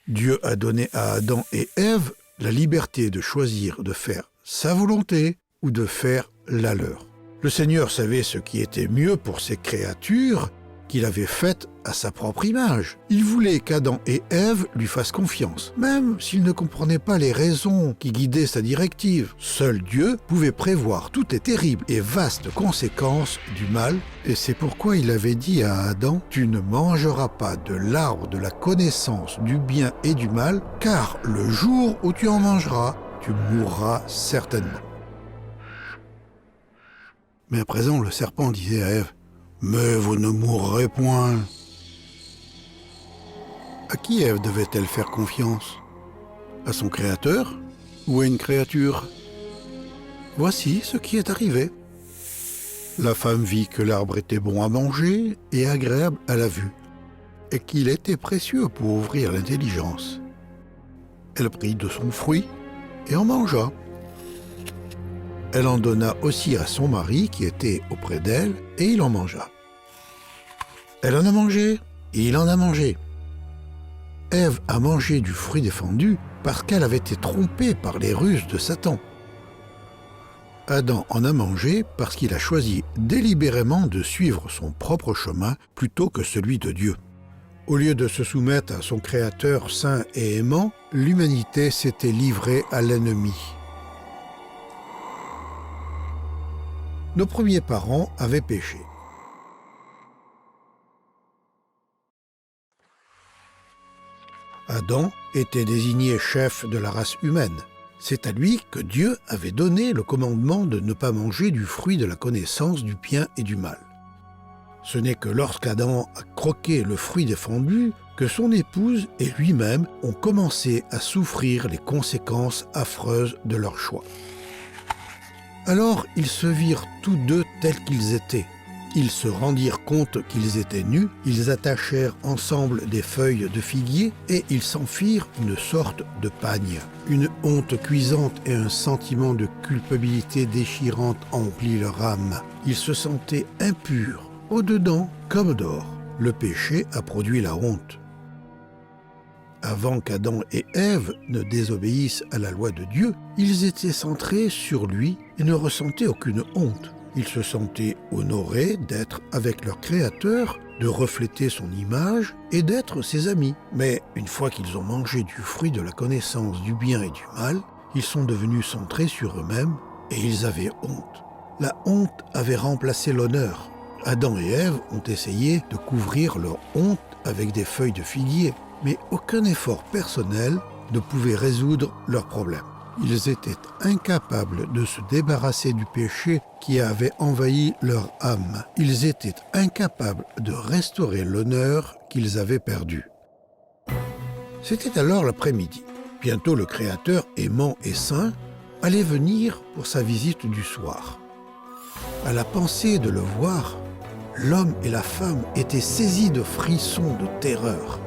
Dieu a donné à Adam et Ève la liberté de choisir de faire sa volonté ou de faire la leur. Le Seigneur savait ce qui était mieux pour ces créatures qu'il avait faites à sa propre image. Il voulait qu'Adam et Ève lui fassent confiance, même s'ils ne comprenaient pas les raisons qui guidaient sa directive. Seul Dieu pouvait prévoir toutes les terribles et vastes conséquences du mal, et c'est pourquoi il avait dit à Adam « Tu ne mangeras pas de l'arbre de la connaissance du bien et du mal, car le jour où tu en mangeras, tu mourras certainement. » Mais à présent, le serpent disait à Ève « Mais vous ne mourrez point. » À qui Ève devait-elle faire confiance? À son créateur ou à une créature? Voici ce qui est arrivé. La femme vit que l'arbre était bon à manger et agréable à la vue, et qu'il était précieux pour ouvrir l'intelligence. Elle prit de son fruit et en mangea. Elle en donna aussi à son mari qui était auprès d'elle, et il en mangea. Elle en a mangé, et il en a mangé. Ève a mangé du fruit défendu parce qu'elle avait été trompée par les ruses de Satan. Adam en a mangé parce qu'il a choisi délibérément de suivre son propre chemin plutôt que celui de Dieu. Au lieu de se soumettre à son Créateur saint et aimant, l'humanité s'était livrée à l'ennemi. Nos premiers parents avaient péché. Adam était désigné chef de la race humaine. C'est à lui que Dieu avait donné le commandement de ne pas manger du fruit de la connaissance du bien et du mal. Ce n'est que lorsqu'Adam a croqué le fruit défendu que son épouse et lui-même ont commencé à souffrir les conséquences affreuses de leur choix. Alors ils se virent tous deux tels qu'ils étaient, Ils se rendirent compte qu'ils étaient nus, ils attachèrent ensemble des feuilles de figuier et ils s'enfirent une sorte de pagne. Une honte cuisante et un sentiment de culpabilité déchirante emplirent leur âme. Ils se sentaient impurs, au-dedans comme dehors. Le péché a produit la honte. Avant qu'Adam et Ève ne désobéissent à la loi de Dieu, ils étaient centrés sur lui et ne ressentaient aucune honte. Ils se sentaient honorés d'être avec leur Créateur, de refléter son image et d'être ses amis. Mais une fois qu'ils ont mangé du fruit de la connaissance du bien et du mal, ils sont devenus centrés sur eux-mêmes et ils avaient honte. La honte avait remplacé l'honneur. Adam et Ève ont essayé de couvrir leur honte avec des feuilles de figuier, mais aucun effort personnel ne pouvait résoudre leurs problèmes. Ils étaient incapables de se débarrasser du péché qui avait envahi leur âme. Ils étaient incapables de restaurer l'honneur qu'ils avaient perdu. C'était alors l'après-midi. Bientôt le Créateur, aimant et saint, allait venir pour sa visite du soir. À la pensée de le voir, l'homme et la femme étaient saisis de frissons de terreur.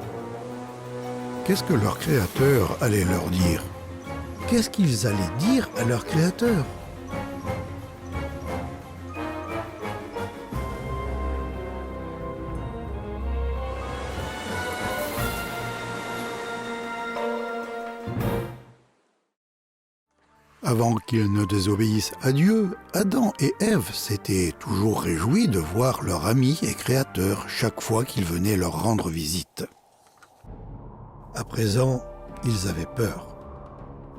Qu'est-ce que leur Créateur allait leur dire ? Qu'est-ce qu'ils allaient dire à leur Créateur ? Avant qu'ils ne désobéissent à Dieu, Adam et Ève s'étaient toujours réjouis de voir leur ami et Créateur chaque fois qu'il venait leur rendre visite. À présent, ils avaient peur.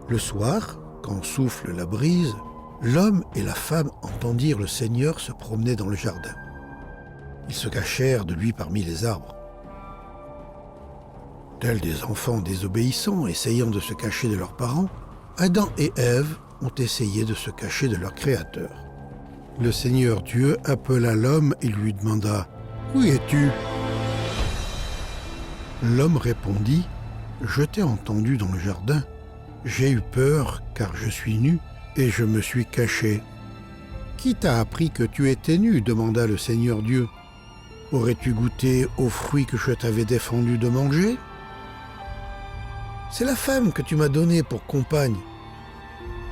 Le soir, quand souffle la brise, l'homme et la femme entendirent le Seigneur se promener dans le jardin. Ils se cachèrent de lui parmi les arbres. Tels des enfants désobéissants essayant de se cacher de leurs parents, Adam et Ève ont essayé de se cacher de leur Créateur. Le Seigneur Dieu appela l'homme et lui demanda « Où es-tu » L'homme répondit « Je t'ai entendu dans le jardin. J'ai eu peur car je suis nu et je me suis caché. »« Qui t'a appris que tu étais nu » demanda le Seigneur Dieu. « Aurais-tu goûté aux fruits que je t'avais défendu de manger ?»« C'est la femme que tu m'as donnée pour compagne.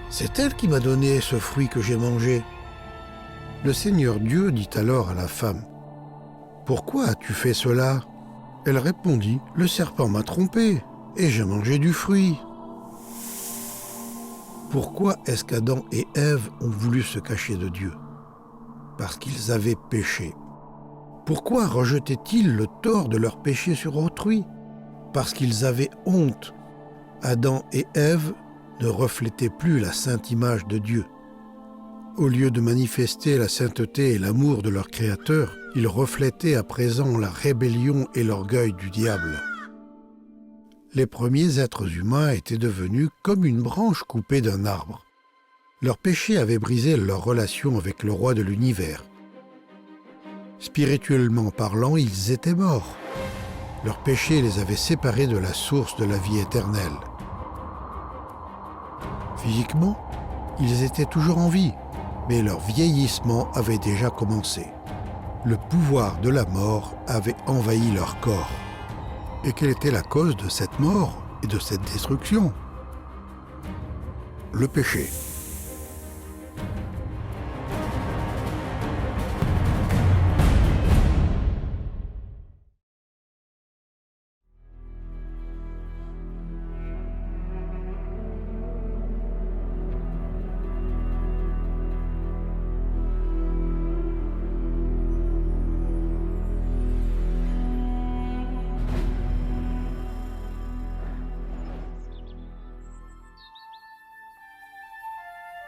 C'est elle qui m'a donné ce fruit que j'ai mangé. » Le Seigneur Dieu dit alors à la femme, « Pourquoi as-tu fait cela ?» Elle répondit, « Le serpent m'a trompé et j'ai mangé du fruit. » Pourquoi est-ce qu'Adam et Ève ont voulu se cacher de Dieu ? Parce qu'ils avaient péché. Pourquoi rejetaient-ils le tort de leur péché sur autrui ? Parce qu'ils avaient honte. Adam et Ève ne reflétaient plus la sainte image de Dieu. Au lieu de manifester la sainteté et l'amour de leur Créateur, ils reflétaient à présent la rébellion et l'orgueil du diable. Les premiers êtres humains étaient devenus comme une branche coupée d'un arbre. Leur péché avait brisé leur relation avec le roi de l'univers. Spirituellement parlant, ils étaient morts. Leur péché les avait séparés de la source de la vie éternelle. Physiquement, ils étaient toujours en vie, mais leur vieillissement avait déjà commencé. Le pouvoir de la mort avait envahi leur corps. Et quelle était la cause de cette mort et de cette destruction ? Le péché.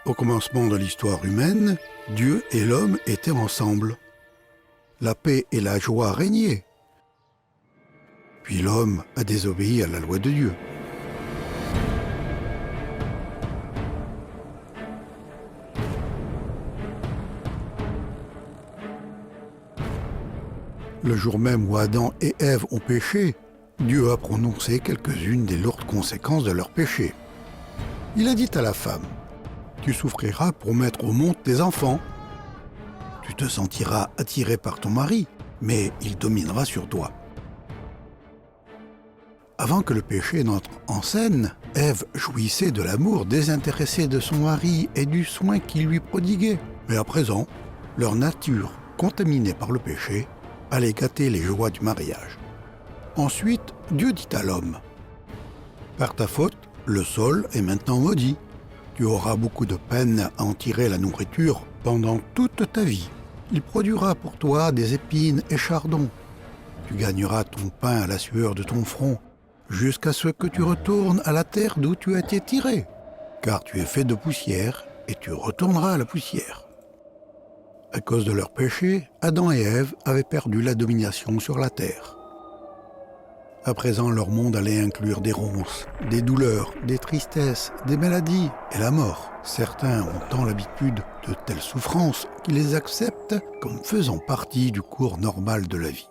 Au commencement de l'histoire humaine, Dieu et l'homme étaient ensemble. La paix et la joie régnaient. Puis l'homme a désobéi à la loi de Dieu. Le jour même où Adam et Ève ont péché, Dieu a prononcé quelques-unes des lourdes conséquences de leur péché. Il a dit à la femme, « Tu souffriras pour mettre au monde des enfants. » Tu te sentiras attiré par ton mari, mais il dominera sur toi. Avant que le péché n'entre en scène, Ève jouissait de l'amour désintéressé de son mari et du soin qu'il lui prodiguait. Mais à présent, leur nature, contaminée par le péché, allait gâter les joies du mariage. Ensuite, Dieu dit à l'homme, « Par ta faute, le sol est maintenant maudit. Tu auras beaucoup de peine à en tirer la nourriture pendant toute ta vie. Il produira pour toi des épines et chardons. Tu gagneras ton pain à la sueur de ton front, jusqu'à ce que tu retournes à la terre d'où tu as été tiré, car tu es fait de poussière et tu retourneras à la poussière. » À cause de leur péché, Adam et Ève avaient perdu la domination sur la terre. À présent, leur monde allait inclure des ronces, des douleurs, des tristesses, des maladies et la mort. Certains ont tant l'habitude de telles souffrances qu'ils les acceptent comme faisant partie du cours normal de la vie.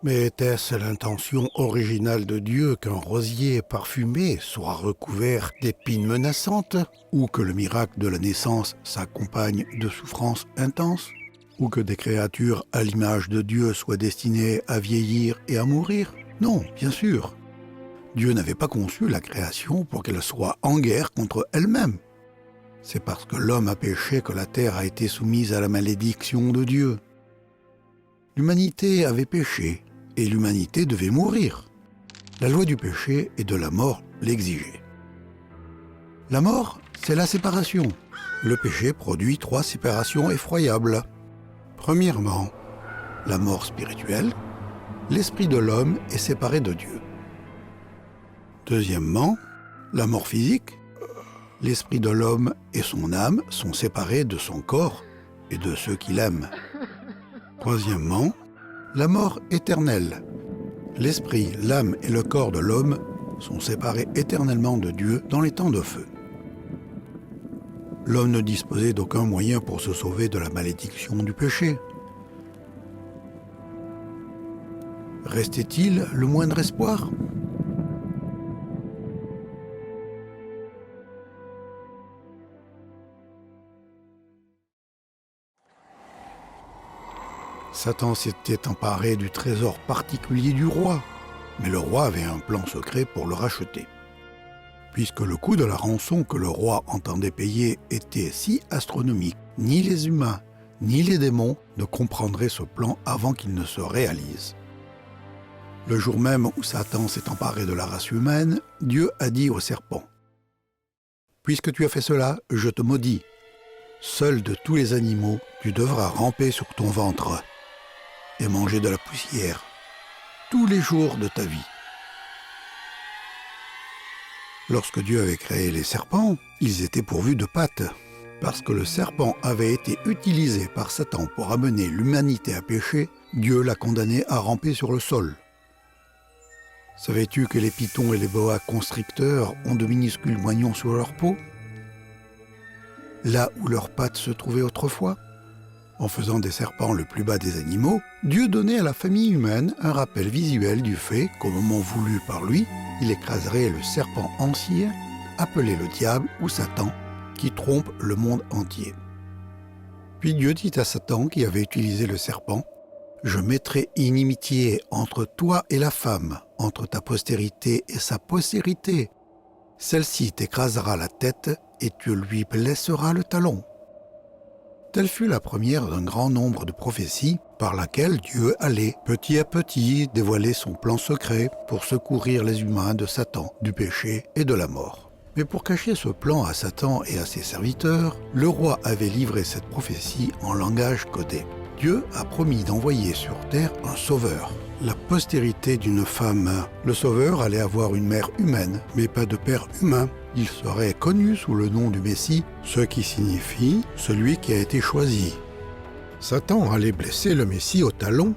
Mais était-ce l'intention originale de Dieu qu'un rosier parfumé soit recouvert d'épines menaçantes, ou que le miracle de la naissance s'accompagne de souffrances intenses, ou que des créatures à l'image de Dieu soient destinées à vieillir et à mourir? Non, bien sûr. Dieu n'avait pas conçu la création pour qu'elle soit en guerre contre elle-même. C'est parce que l'homme a péché que la terre a été soumise à la malédiction de Dieu. L'humanité avait péché et l'humanité devait mourir. La loi du péché et de la mort l'exigeait. La mort, c'est la séparation. Le péché produit 3 séparations effroyables. Premièrement, la mort spirituelle. L'esprit de l'homme est séparé de Dieu. Deuxièmement, la mort physique. L'esprit de l'homme et son âme sont séparés de son corps et de ceux qu'il aime. Troisièmement, la mort éternelle. L'esprit, l'âme et le corps de l'homme sont séparés éternellement de Dieu dans les temps de feu. L'homme ne disposait d'aucun moyen pour se sauver de la malédiction du péché. Restait-il le moindre espoir ? Satan s'était emparé du trésor particulier du roi, mais le roi avait un plan secret pour le racheter. Puisque le coût de la rançon que le roi entendait payer était si astronomique, ni les humains, ni les démons ne comprendraient ce plan avant qu'il ne se réalise. Le jour même où Satan s'est emparé de la race humaine, Dieu a dit au serpent, « Puisque tu as fait cela, je te maudis. Seul de tous les animaux, tu devras ramper sur ton ventre et manger de la poussière tous les jours de ta vie. » Lorsque Dieu avait créé les serpents, ils étaient pourvus de pattes. Parce que le serpent avait été utilisé par Satan pour amener l'humanité à pécher, Dieu l'a condamné à ramper sur le sol. Savais-tu que les pythons et les boas constricteurs ont de minuscules moignons sur leur peau, là où leurs pattes se trouvaient autrefois? En faisant des serpents le plus bas des animaux, Dieu donnait à la famille humaine un rappel visuel du fait qu'au moment voulu par lui, il écraserait le serpent ancien, appelé le diable ou Satan, qui trompe le monde entier. Puis Dieu dit à Satan, qui avait utilisé le serpent, « Je mettrai inimitié entre toi et la femme, entre ta postérité et sa postérité. Celle-ci t'écrasera la tête et tu lui blesseras le talon. » Telle fut la première d'un grand nombre de prophéties par laquelle Dieu allait petit à petit dévoiler son plan secret pour secourir les humains de Satan, du péché et de la mort. Mais pour cacher ce plan à Satan et à ses serviteurs, le roi avait livré cette prophétie en langage codé. Dieu a promis d'envoyer sur terre un sauveur, la postérité d'une femme. Le sauveur allait avoir une mère humaine, mais pas de père humain. Il serait connu sous le nom du Messie, ce qui signifie « celui qui a été choisi ». Satan allait blesser le Messie au talon,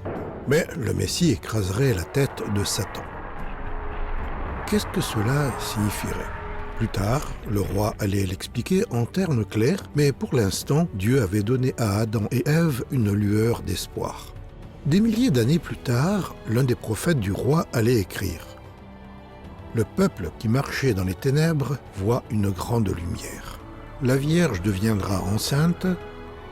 mais le Messie écraserait la tête de Satan. Qu'est-ce que cela signifierait ? Plus tard, le roi allait l'expliquer en termes clairs, mais pour l'instant, Dieu avait donné à Adam et Ève une lueur d'espoir. Des milliers d'années plus tard, l'un des prophètes du roi allait écrire « Le peuple qui marchait dans les ténèbres voit une grande lumière. La Vierge deviendra enceinte,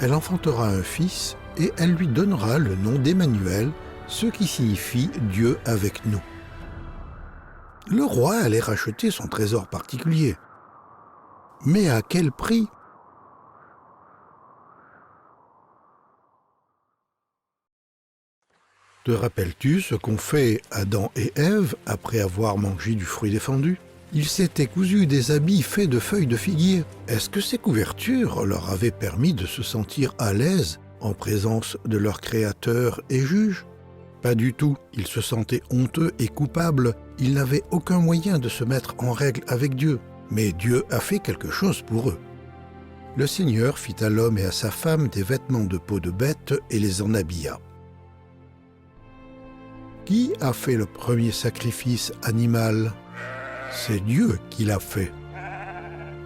elle enfantera un fils et elle lui donnera le nom d'Emmanuel, ce qui signifie Dieu avec nous. Le roi allait racheter son trésor particulier. Mais à quel prix ? Te rappelles-tu ce qu'ont fait Adam et Ève après avoir mangé du fruit défendu ? Ils s'étaient cousus des habits faits de feuilles de figuier. Est-ce que ces couvertures leur avaient permis de se sentir à l'aise en présence de leur Créateur et Juge ? Pas du tout. Ils se sentaient honteux et coupables. Ils n'avaient aucun moyen de se mettre en règle avec Dieu. Mais Dieu a fait quelque chose pour eux. Le Seigneur fit à l'homme et à sa femme des vêtements de peau de bête et les en habilla. Qui a fait le premier sacrifice animal ? C'est Dieu qui l'a fait.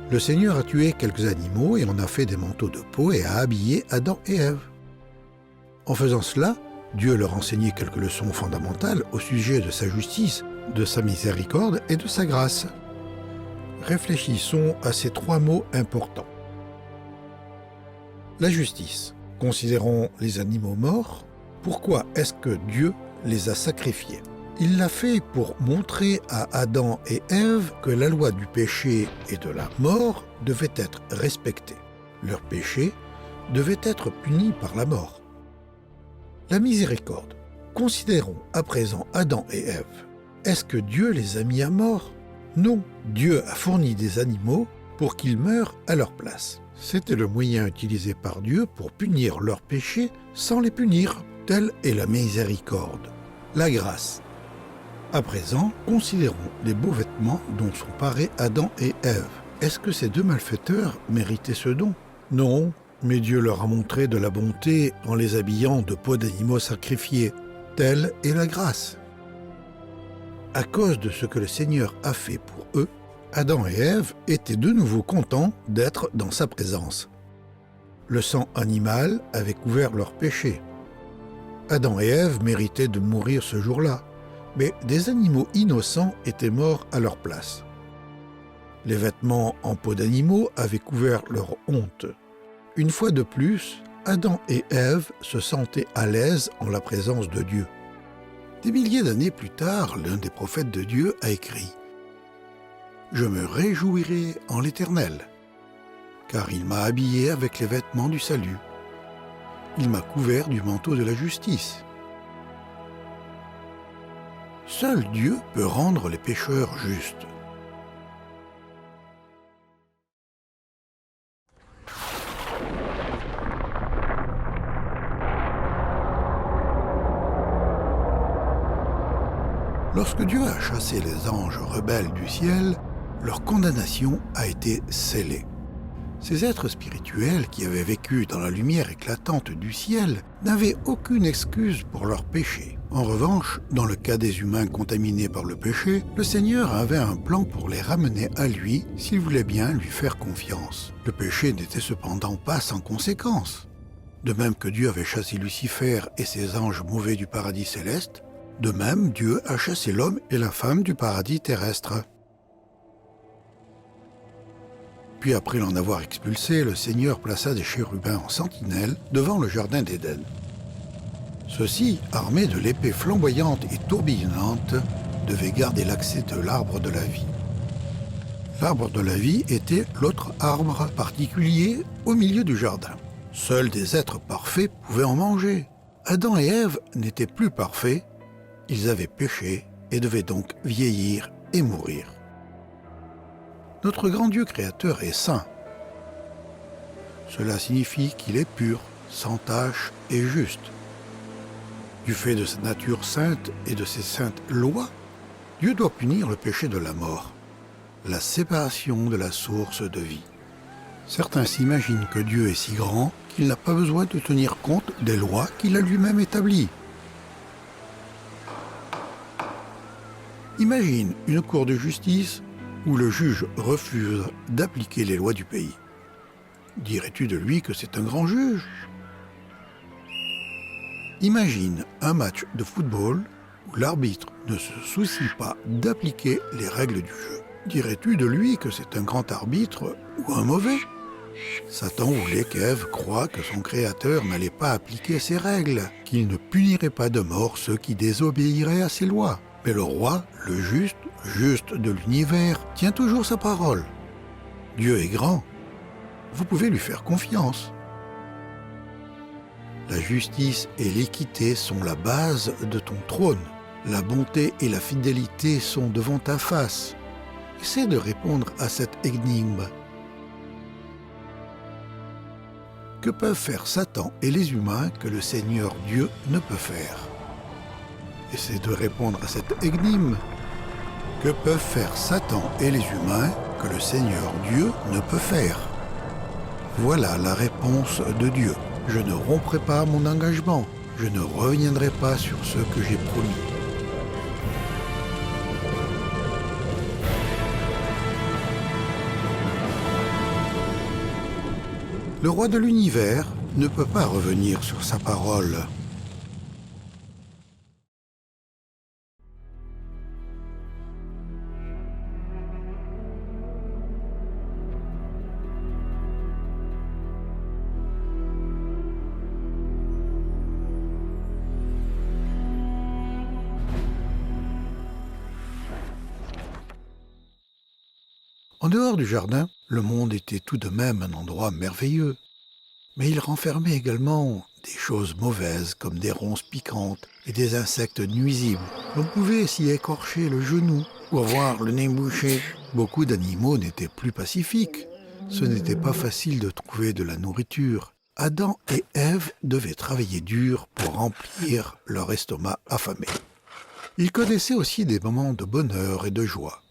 Le Seigneur a tué quelques animaux et en a fait des manteaux de peau et a habillé Adam et Ève. En faisant cela, Dieu leur enseignait quelques leçons fondamentales au sujet de sa justice, de sa miséricorde et de sa grâce. Réfléchissons à ces trois mots importants. La justice. Considérons les animaux morts. Pourquoi est-ce que Dieu les a sacrifiés ? Il l'a fait pour montrer à Adam et Ève que la loi du péché et de la mort devait être respectée. Leur péché devait être puni par la mort. La miséricorde. Considérons à présent Adam et Ève. Est-ce que Dieu les a mis à mort ? Non, Dieu a fourni des animaux pour qu'ils meurent à leur place. C'était le moyen utilisé par Dieu pour punir leurs péchés sans les punir. Telle est la miséricorde. La grâce. À présent, considérons les beaux vêtements dont sont parés Adam et Ève. Est-ce que ces deux malfaiteurs méritaient ce don ? Non, mais Dieu leur a montré de la bonté en les habillant de peaux d'animaux sacrifiés. Telle est la grâce. À cause de ce que le Seigneur a fait pour eux, Adam et Ève étaient de nouveau contents d'être dans sa présence. Le sang animal avait couvert leurs péchés. Adam et Ève méritaient de mourir ce jour-là, mais des animaux innocents étaient morts à leur place. Les vêtements en peau d'animaux avaient couvert leur honte. Une fois de plus, Adam et Ève se sentaient à l'aise en la présence de Dieu. Des milliers d'années plus tard, l'un des prophètes de Dieu a écrit « Je me réjouirai en l'Éternel, car il m'a habillé avec les vêtements du salut. Il m'a couvert du manteau de la justice. » Seul Dieu peut rendre les pécheurs justes. Lorsque Dieu a chassé les anges rebelles du ciel, leur condamnation a été scellée. Ces êtres spirituels qui avaient vécu dans la lumière éclatante du ciel n'avaient aucune excuse pour leurs péchés. En revanche, dans le cas des humains contaminés par le péché, le Seigneur avait un plan pour les ramener à lui s'il voulait bien lui faire confiance. Le péché n'était cependant pas sans conséquences. De même que Dieu avait chassé Lucifer et ses anges mauvais du paradis céleste, de même Dieu a chassé l'homme et la femme du paradis terrestre. Puis après l'en avoir expulsé, le Seigneur plaça des chérubins en sentinelle devant le jardin d'Éden. Ceux-ci, armés de l'épée flamboyante et tourbillonnante, devaient garder l'accès de l'arbre de la vie. L'arbre de la vie était l'autre arbre particulier au milieu du jardin. Seuls des êtres parfaits pouvaient en manger. Adam et Ève n'étaient plus parfaits, ils avaient péché et devaient donc vieillir et mourir. Notre grand Dieu créateur est saint. Cela signifie qu'il est pur, sans tache et juste. Du fait de sa nature sainte et de ses saintes lois, Dieu doit punir le péché de la mort, la séparation de la source de vie. Certains s'imaginent que Dieu est si grand qu'il n'a pas besoin de tenir compte des lois qu'il a lui-même établies. Imagine une cour de justice où le juge refuse d'appliquer les lois du pays. Dirais-tu de lui que c'est un grand juge ? Imagine un match de football où l'arbitre ne se soucie pas d'appliquer les règles du jeu. Dirais-tu de lui que c'est un grand arbitre ou un mauvais ? Satan voulait qu'Ève croie que son Créateur n'allait pas appliquer ses règles, qu'il ne punirait pas de mort ceux qui désobéiraient à ses lois. Mais le roi, le juste, juste de l'univers, tient toujours sa parole. Dieu est grand. Vous pouvez lui faire confiance. La justice et l'équité sont la base de ton trône. La bonté et la fidélité sont devant ta face. Essaie de répondre à cette énigme. Que peuvent faire Satan et les humains que le Seigneur Dieu ne peut faire? Essaie de répondre à cette énigme. Que peuvent faire Satan et les humains que le Seigneur Dieu ne peut faire? Voilà la réponse de Dieu. Je ne romprai pas mon engagement. Je ne reviendrai pas sur ce que j'ai promis. Le roi de l'univers ne peut pas revenir sur sa parole. En dehors du jardin, le monde était tout de même un endroit merveilleux. Mais il renfermait également des choses mauvaises comme des ronces piquantes et des insectes nuisibles. On pouvait s'y écorcher le genou ou avoir le nez bouché. Beaucoup d'animaux n'étaient plus pacifiques. Ce n'était pas facile de trouver de la nourriture. Adam et Ève devaient travailler dur pour remplir leur estomac affamé. Ils connaissaient aussi des moments de bonheur et de joie.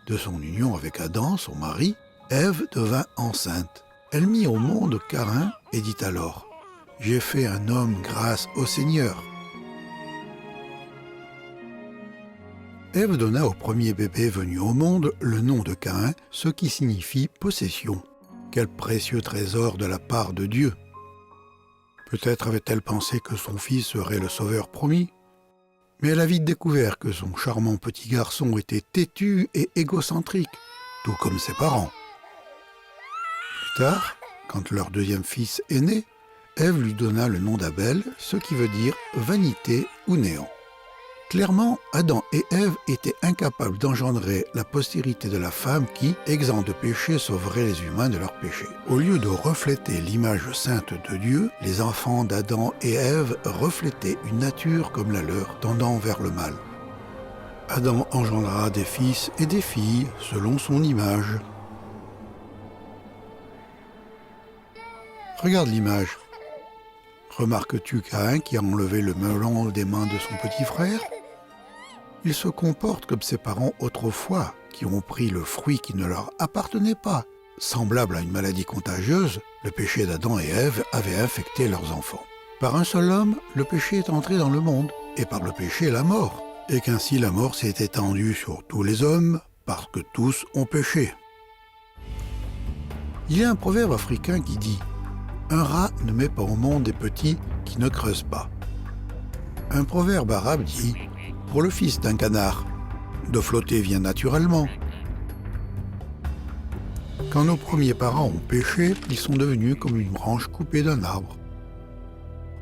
De son union avec Adam, son mari, Ève devint enceinte. Elle mit au monde Caïn et dit alors « J'ai fait un homme grâce au Seigneur ». Ève donna au premier bébé venu au monde le nom de Caïn, ce qui signifie « possession ». Quel précieux trésor de la part de Dieu. Peut-être avait-elle pensé que son fils serait le sauveur promis. Mais elle a vite découvert que son charmant petit garçon était têtu et égocentrique, tout comme ses parents. Plus tard, quand leur deuxième fils est né, Ève lui donna le nom d'Abel, ce qui veut dire vanité ou néant. Clairement, Adam et Ève étaient incapables d'engendrer la postérité de la femme qui, exempt de péché, sauverait les humains de leurs péchés. Au lieu de refléter l'image sainte de Dieu, les enfants d'Adam et Ève reflétaient une nature comme la leur, tendant vers le mal. Adam engendra des fils et des filles selon son image. Regarde l'image. Remarques-tu Caïn qui a enlevé le melon des mains de son petit frère? Il se comporte comme ses parents autrefois, qui ont pris le fruit qui ne leur appartenait pas. Semblable à une maladie contagieuse, le péché d'Adam et Ève avait infecté leurs enfants. Par un seul homme, le péché est entré dans le monde, et par le péché, la mort. Et qu'ainsi la mort s'est étendue sur tous les hommes, parce que tous ont péché. Il y a un proverbe africain qui dit « Un rat ne met pas au monde des petits qui ne creusent pas ». Un proverbe arabe dit « Pour le fils d'un canard, de flotter vient naturellement ». Quand nos premiers parents ont péché, ils sont devenus comme une branche coupée d'un arbre.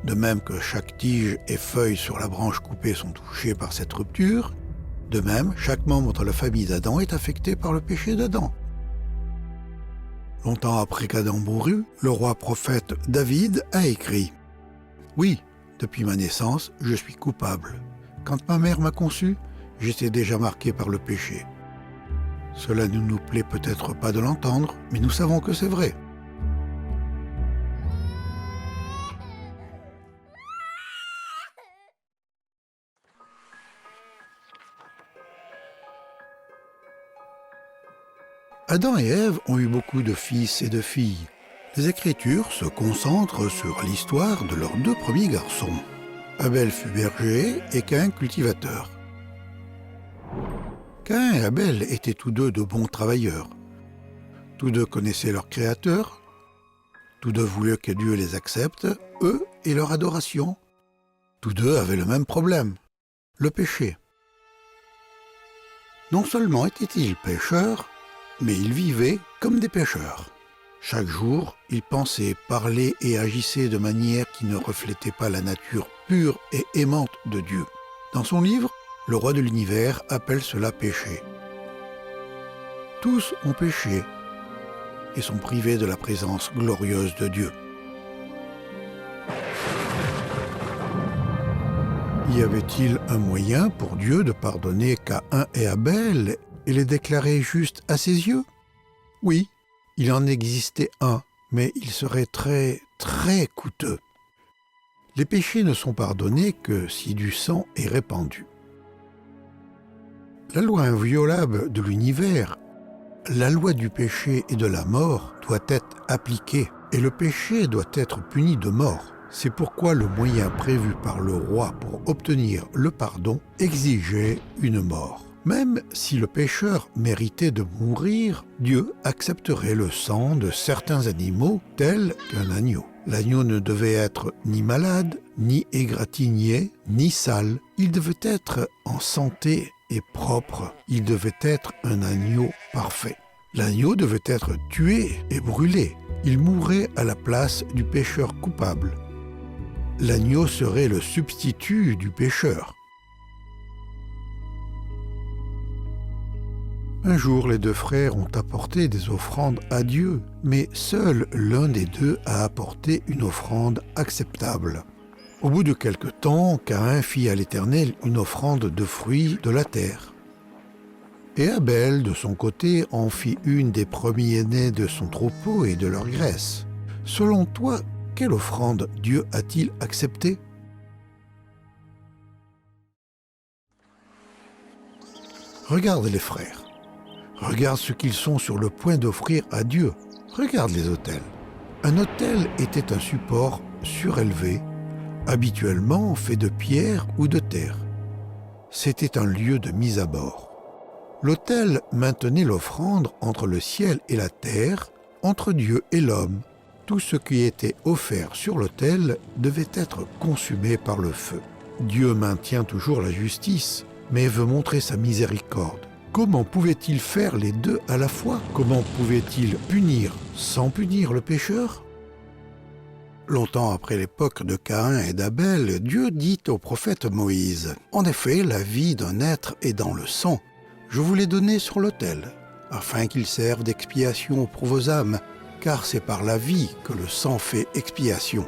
De même que chaque tige et feuille sur la branche coupée sont touchées par cette rupture, de même, chaque membre de la famille d'Adam est affecté par le péché d'Adam. Longtemps après qu'Adam mourut, le roi prophète David a écrit « Oui, depuis ma naissance, je suis coupable. Quand ma mère m'a conçu, j'étais déjà marqué par le péché. Cela ne nous plaît peut-être pas de l'entendre, mais nous savons que c'est vrai. » Adam et Ève ont eu beaucoup de fils et de filles. Les Écritures se concentrent sur l'histoire de leurs deux premiers garçons. Abel fut berger et Caïn cultivateur. Caïn et Abel étaient tous deux de bons travailleurs. Tous deux connaissaient leur Créateur. Tous deux voulaient que Dieu les accepte, eux et leur adoration. Tous deux avaient le même problème, le péché. Non seulement étaient-ils pécheurs, mais ils vivaient comme des pécheurs. Chaque jour, ils pensaient, parlaient et agissaient de manière qui ne reflétait pas la nature pure et aimante de Dieu. Dans son livre, le roi de l'univers appelle cela péché. Tous ont péché et sont privés de la présence glorieuse de Dieu. Y avait-il un moyen pour Dieu de pardonner Caïn et Abel et les déclarer justes à ses yeux? Oui, il en existait un, mais il serait très coûteux. Les péchés ne sont pardonnés que si du sang est répandu. La loi inviolable de l'univers, la loi du péché et de la mort doit être appliquée et le péché doit être puni de mort. C'est pourquoi le moyen prévu par le roi pour obtenir le pardon exigeait une mort. Même si le pécheur méritait de mourir, Dieu accepterait le sang de certains animaux tels qu'un agneau. L'agneau ne devait être ni malade, ni égratigné, ni sale. Il devait être en santé et propre. Il devait être un agneau parfait. L'agneau devait être tué et brûlé. Il mourrait à la place du pécheur coupable. L'agneau serait le substitut du pécheur. Un jour, les deux frères ont apporté des offrandes à Dieu, mais seul l'un des deux a apporté une offrande acceptable. Au bout de quelque temps, Caïn fit à l'Éternel une offrande de fruits de la terre. Et Abel, de son côté, en fit une des premiers-nés de son troupeau et de leur graisse. Selon toi, quelle offrande Dieu a-t-il acceptée? Regarde les frères. Regarde ce qu'ils sont sur le point d'offrir à Dieu. Regarde les autels. Un autel était un support surélevé, habituellement fait de pierre ou de terre. C'était un lieu de mise à mort. L'autel maintenait l'offrande entre le ciel et la terre, entre Dieu et l'homme. Tout ce qui était offert sur l'autel devait être consumé par le feu. Dieu maintient toujours la justice, mais veut montrer sa miséricorde. Comment pouvait-il faire les deux à la fois? Comment pouvait-il punir sans punir le pécheur? Longtemps après l'époque de Caïn et d'Abel, Dieu dit au prophète Moïse, « En effet, la vie d'un être est dans le sang. Je vous l'ai donné sur l'autel, afin qu'il serve d'expiation pour vos âmes, car c'est par la vie que le sang fait expiation. »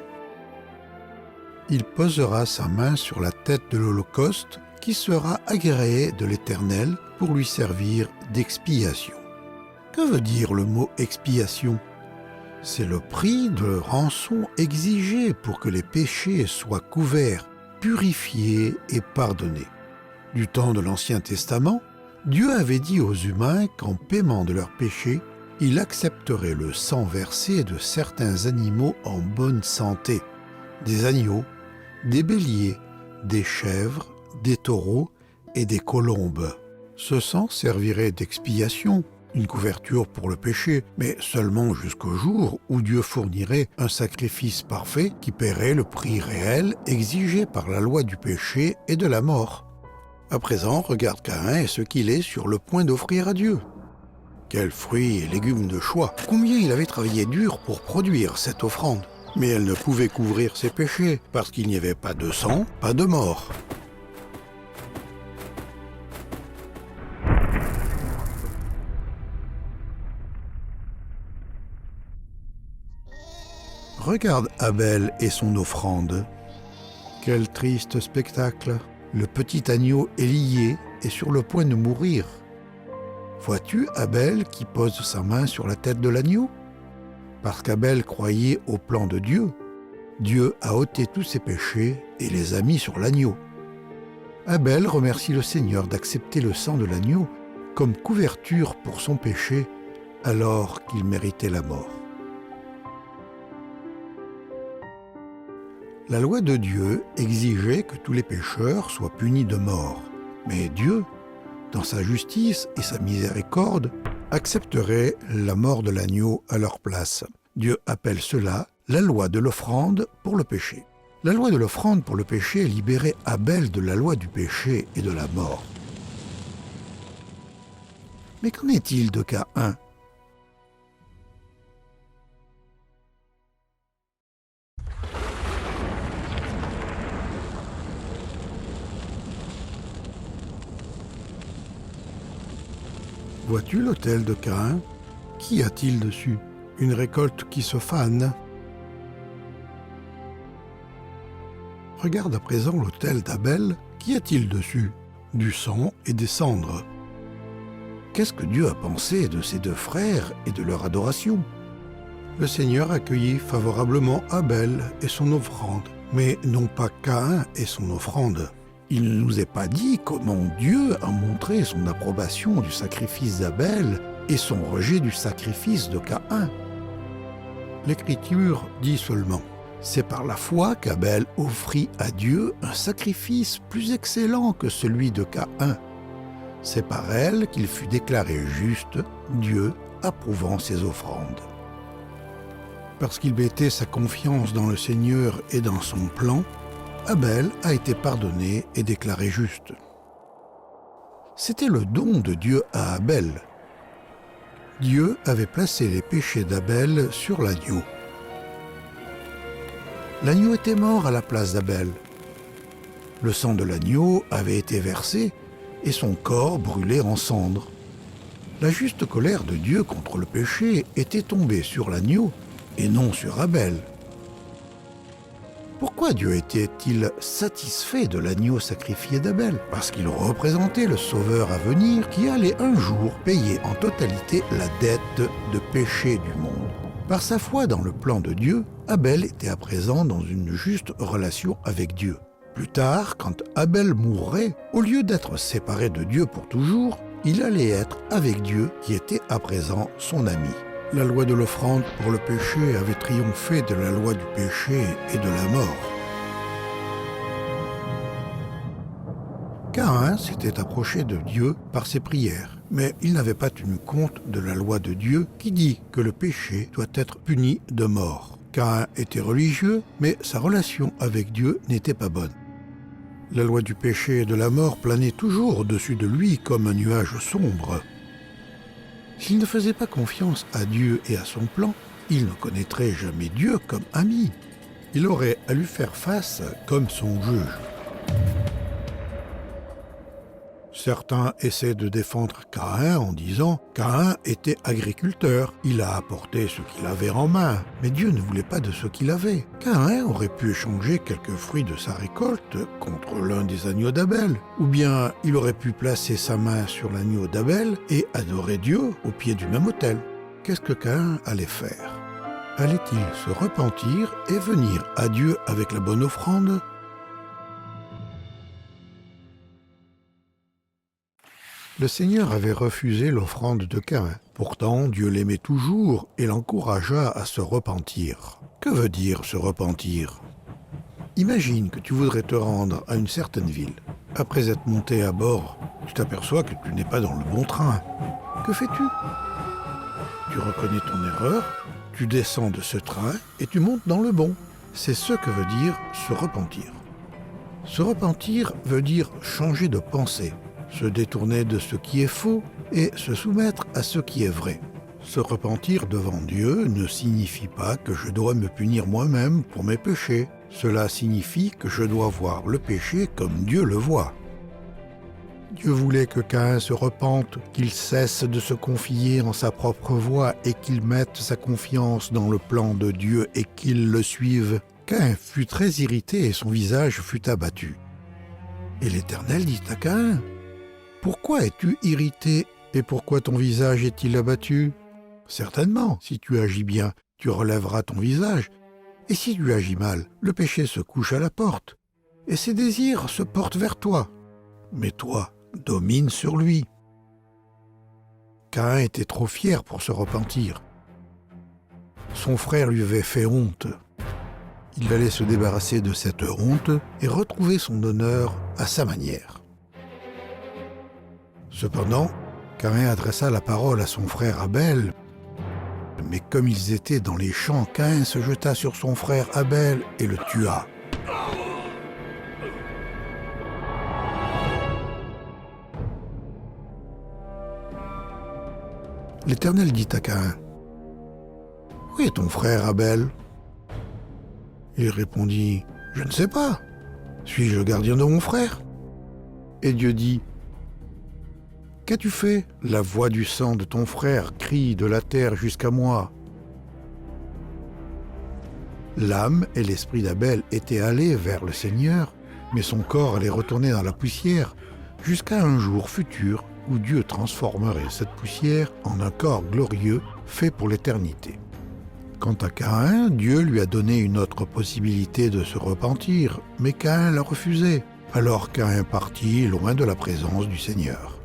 Il posera sa main sur la tête de l'Holocauste, qui sera agréé de l'Éternel pour lui servir d'expiation. Que veut dire le mot expiation? C'est le prix de rançon exigé pour que les péchés soient couverts, purifiés et pardonnés. Du temps de l'Ancien Testament, Dieu avait dit aux humains qu'en paiement de leurs péchés, il accepterait le sang versé de certains animaux en bonne santé, des agneaux, des béliers, des chèvres, des taureaux et des colombes. Ce sang servirait d'expiation, une couverture pour le péché, mais seulement jusqu'au jour où Dieu fournirait un sacrifice parfait qui paierait le prix réel exigé par la loi du péché et de la mort. À présent, regarde Caïn et ce qu'il est sur le point d'offrir à Dieu. Quels fruits et légumes de choix! Combien il avait travaillé dur pour produire cette offrande! Mais elle ne pouvait couvrir ses péchés, parce qu'il n'y avait pas de sang, pas de mort. Regarde Abel et son offrande. Quel triste spectacle! Le petit agneau est lié et sur le point de mourir. Vois-tu Abel qui pose sa main sur la tête de l'agneau? Parce qu'Abel croyait au plan de Dieu, Dieu a ôté tous ses péchés et les a mis sur l'agneau. Abel remercie le Seigneur d'accepter le sang de l'agneau comme couverture pour son péché alors qu'il méritait la mort. La loi de Dieu exigeait que tous les pécheurs soient punis de mort. Mais Dieu, dans sa justice et sa miséricorde, accepterait la mort de l'agneau à leur place. Dieu appelle cela la loi de l'offrande pour le péché. La loi de l'offrande pour le péché libérait Abel de la loi du péché et de la mort. Mais qu'en est-il de Caïn? Vois-tu l'autel de Caïn? Qu'y a-t-il dessus? Une récolte qui se fane. Regarde à présent l'autel d'Abel. Qu'y a-t-il dessus? Du sang et des cendres. Qu'est-ce que Dieu a pensé de ces deux frères et de leur adoration? Le Seigneur accueillit favorablement Abel et son offrande, mais non pas Caïn et son offrande. Il ne nous est pas dit comment Dieu a montré son approbation du sacrifice d'Abel et son rejet du sacrifice de Caïn. L'Écriture dit seulement: c'est par la foi qu'Abel offrit à Dieu un sacrifice plus excellent que celui de Caïn. C'est par elle qu'il fut déclaré juste, Dieu approuvant ses offrandes. Parce qu'il mettait sa confiance dans le Seigneur et dans son plan, Abel a été pardonné et déclaré juste. C'était le don de Dieu à Abel. Dieu avait placé les péchés d'Abel sur l'agneau. L'agneau était mort à la place d'Abel. Le sang de l'agneau avait été versé et son corps brûlé en cendres. La juste colère de Dieu contre le péché était tombée sur l'agneau et non sur Abel. Pourquoi Dieu était-il satisfait de l'agneau sacrifié d'Abel? Parce qu'il représentait le Sauveur à venir qui allait un jour payer en totalité la dette de péché du monde. Par sa foi dans le plan de Dieu, Abel était à présent dans une juste relation avec Dieu. Plus tard, quand Abel mourrait, au lieu d'être séparé de Dieu pour toujours, il allait être avec Dieu qui était à présent son ami. La loi de l'offrande pour le péché avait triomphé de la loi du péché et de la mort. Caïn s'était approché de Dieu par ses prières, mais il n'avait pas tenu compte de la loi de Dieu qui dit que le péché doit être puni de mort. Caïn était religieux, mais sa relation avec Dieu n'était pas bonne. La loi du péché et de la mort planait toujours au-dessus de lui comme un nuage sombre. S'il ne faisait pas confiance à Dieu et à son plan, il ne connaîtrait jamais Dieu comme ami. Il aurait à lui faire face comme son juge. Certains essaient de défendre Caïn en disant « Caïn était agriculteur, il a apporté ce qu'il avait en main, mais Dieu ne voulait pas de ce qu'il avait. Caïn aurait pu échanger quelques fruits de sa récolte contre l'un des agneaux d'Abel, ou bien il aurait pu placer sa main sur l'agneau d'Abel et adorer Dieu au pied du même autel. » Qu'est-ce que Caïn allait faire? Allait-il se repentir et venir à Dieu avec la bonne offrande? Le Seigneur avait refusé l'offrande de Caïn. Pourtant, Dieu l'aimait toujours et l'encouragea à se repentir. Que veut dire se repentir? Imagine que tu voudrais te rendre à une certaine ville. Après être monté à bord, tu t'aperçois que tu n'es pas dans le bon train. Que fais-tu? Tu reconnais ton erreur, tu descends de ce train et tu montes dans le bon. C'est ce que veut dire se repentir. Se repentir veut dire changer de pensée, se détourner de ce qui est faux et se soumettre à ce qui est vrai. Se repentir devant Dieu ne signifie pas que je dois me punir moi-même pour mes péchés. Cela signifie que je dois voir le péché comme Dieu le voit. Dieu voulait que Caïn se repente, qu'il cesse de se confier en sa propre voie et qu'il mette sa confiance dans le plan de Dieu et qu'il le suive. Caïn fut très irrité et son visage fut abattu. Et l'Éternel dit à Caïn: « Pourquoi es-tu irrité et pourquoi ton visage est-il abattu? Certainement, si tu agis bien, tu relèveras ton visage. Et si tu agis mal, le péché se couche à la porte, et ses désirs se portent vers toi. Mais toi, domine sur lui. » Caïn était trop fier pour se repentir. Son frère lui avait fait honte. Il allait se débarrasser de cette honte et retrouver son honneur à sa manière. Cependant, Caïn adressa la parole à son frère Abel. Mais comme ils étaient dans les champs, Caïn se jeta sur son frère Abel et le tua. L'Éternel dit à Caïn: « Où est ton frère Abel ?» Il répondit: « Je ne sais pas. Suis-je le gardien de mon frère ?» Et Dieu dit: « Qu'as-tu fait ? La voix du sang de ton frère crie de la terre jusqu'à moi. » L'âme et l'esprit d'Abel étaient allés vers le Seigneur, mais son corps allait retourner dans la poussière jusqu'à un jour futur où Dieu transformerait cette poussière en un corps glorieux fait pour l'éternité. Quant à Caïn, Dieu lui a donné une autre possibilité de se repentir, mais Caïn l'a refusé. Alors Caïn partit loin de la présence du Seigneur.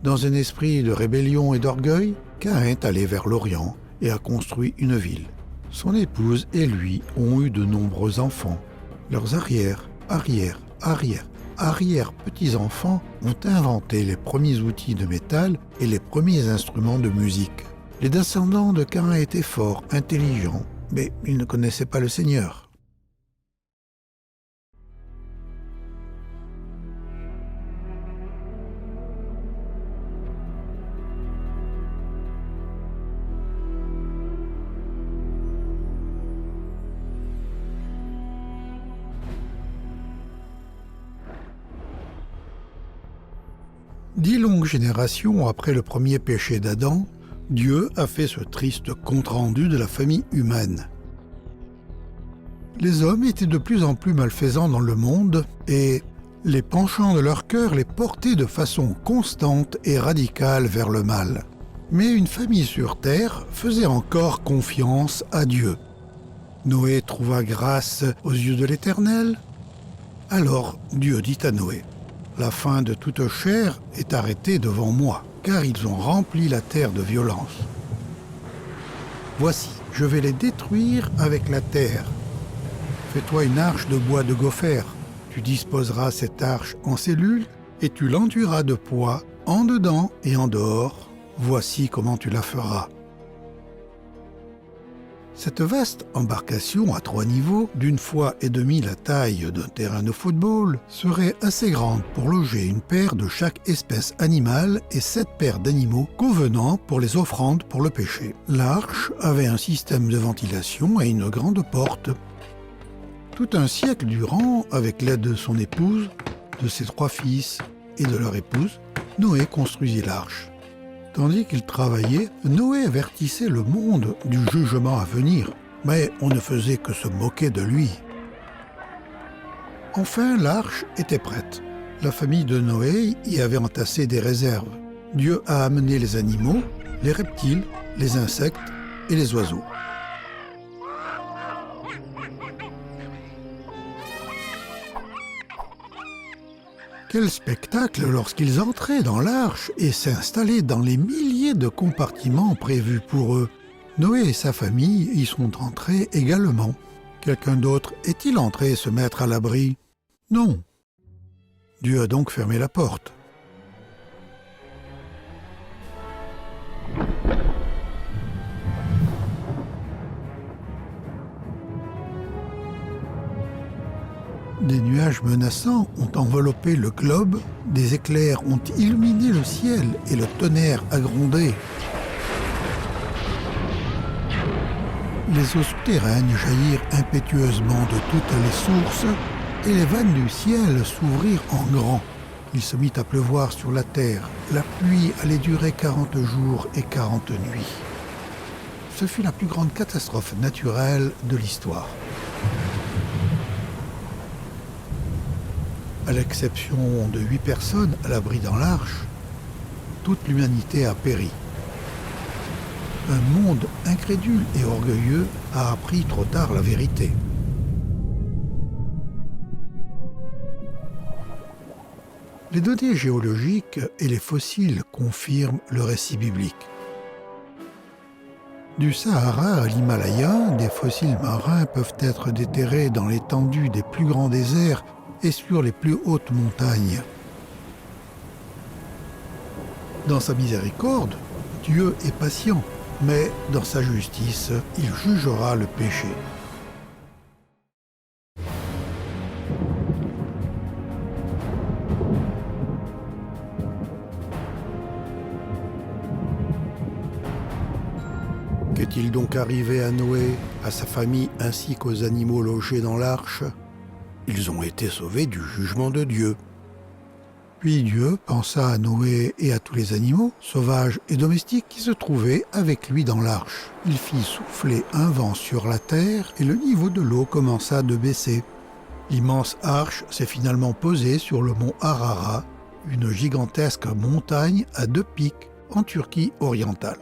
Dans un esprit de rébellion et d'orgueil, Caïn est allé vers l'Orient et a construit une ville. Son épouse et lui ont eu de nombreux enfants. Leurs arrière-petits-enfants ont inventé les premiers outils de métal et les premiers instruments de musique. Les descendants de Caïn étaient forts, intelligents, mais ils ne connaissaient pas le Seigneur. Dix longues générations après le premier péché d'Adam, Dieu a fait ce triste compte-rendu de la famille humaine. Les hommes étaient de plus en plus malfaisants dans le monde et les penchants de leur cœur les portaient de façon constante et radicale vers le mal. Mais une famille sur terre faisait encore confiance à Dieu. Noé trouva grâce aux yeux de l'Éternel. Alors Dieu dit à Noé: « La fin de toute chair est arrêtée devant moi, car ils ont rempli la terre de violence. Voici, je vais les détruire avec la terre. Fais-toi une arche de bois de gopher. Tu disposeras cette arche en cellules et tu l'enduiras de poids en dedans et en dehors. Voici comment tu la feras. » Cette vaste embarcation à 3 niveaux, d'une fois et demie la taille d'un terrain de football, serait assez grande pour loger une paire de chaque espèce animale et 7 paires d'animaux convenant pour les offrandes pour le péché. L'arche avait un système de ventilation et une grande porte. Tout un siècle durant, avec l'aide de son épouse, de ses 3 fils et de leur épouse, Noé construisit l'arche. Tandis qu'il travaillait, Noé avertissait le monde du jugement à venir, mais on ne faisait que se moquer de lui. Enfin, l'arche était prête. La famille de Noé y avait entassé des réserves. Dieu a amené les animaux, les reptiles, les insectes et les oiseaux. Quel spectacle lorsqu'ils entraient dans l'arche et s'installaient dans les milliers de compartiments prévus pour eux. Noé et sa famille y sont entrés également. Quelqu'un d'autre est-il entré se mettre à l'abri? Non. Dieu a donc fermé la porte. Des nuages menaçants ont enveloppé le globe, des éclairs ont illuminé le ciel et le tonnerre a grondé. Les eaux souterraines jaillirent impétueusement de toutes les sources et les vannes du ciel s'ouvrirent en grand. Il se mit à pleuvoir sur la terre. La pluie allait durer 40 jours et 40 nuits. Ce fut la plus grande catastrophe naturelle de l'histoire. À l'exception de 8 personnes à l'abri dans l'arche, toute l'humanité a péri. Un monde incrédule et orgueilleux a appris trop tard la vérité. Les données géologiques et les fossiles confirment le récit biblique. Du Sahara à l'Himalaya, des fossiles marins peuvent être déterrés dans l'étendue des plus grands déserts et sur les plus hautes montagnes. Dans sa miséricorde, Dieu est patient, mais dans sa justice, il jugera le péché. Qu'est-il donc arrivé à Noé, à sa famille ainsi qu'aux animaux logés dans l'arche ? Ils ont été sauvés du jugement de Dieu. Puis Dieu pensa à Noé et à tous les animaux, sauvages et domestiques, qui se trouvaient avec lui dans l'arche. Il fit souffler un vent sur la terre et le niveau de l'eau commença de baisser. L'immense arche s'est finalement posée sur le mont Ararat, une gigantesque montagne à 2 pics en Turquie orientale.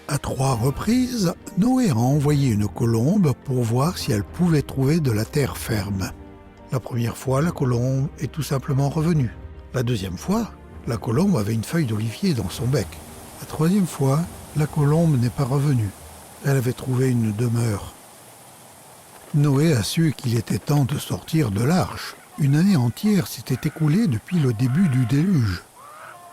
À 3 reprises, Noé a envoyé une colombe pour voir si elle pouvait trouver de la terre ferme. La première fois, la colombe est tout simplement revenue. La deuxième fois, la colombe avait une feuille d'olivier dans son bec. La troisième fois, la colombe n'est pas revenue. Elle avait trouvé une demeure. Noé a su qu'il était temps de sortir de l'arche. Une année entière s'était écoulée depuis le début du déluge.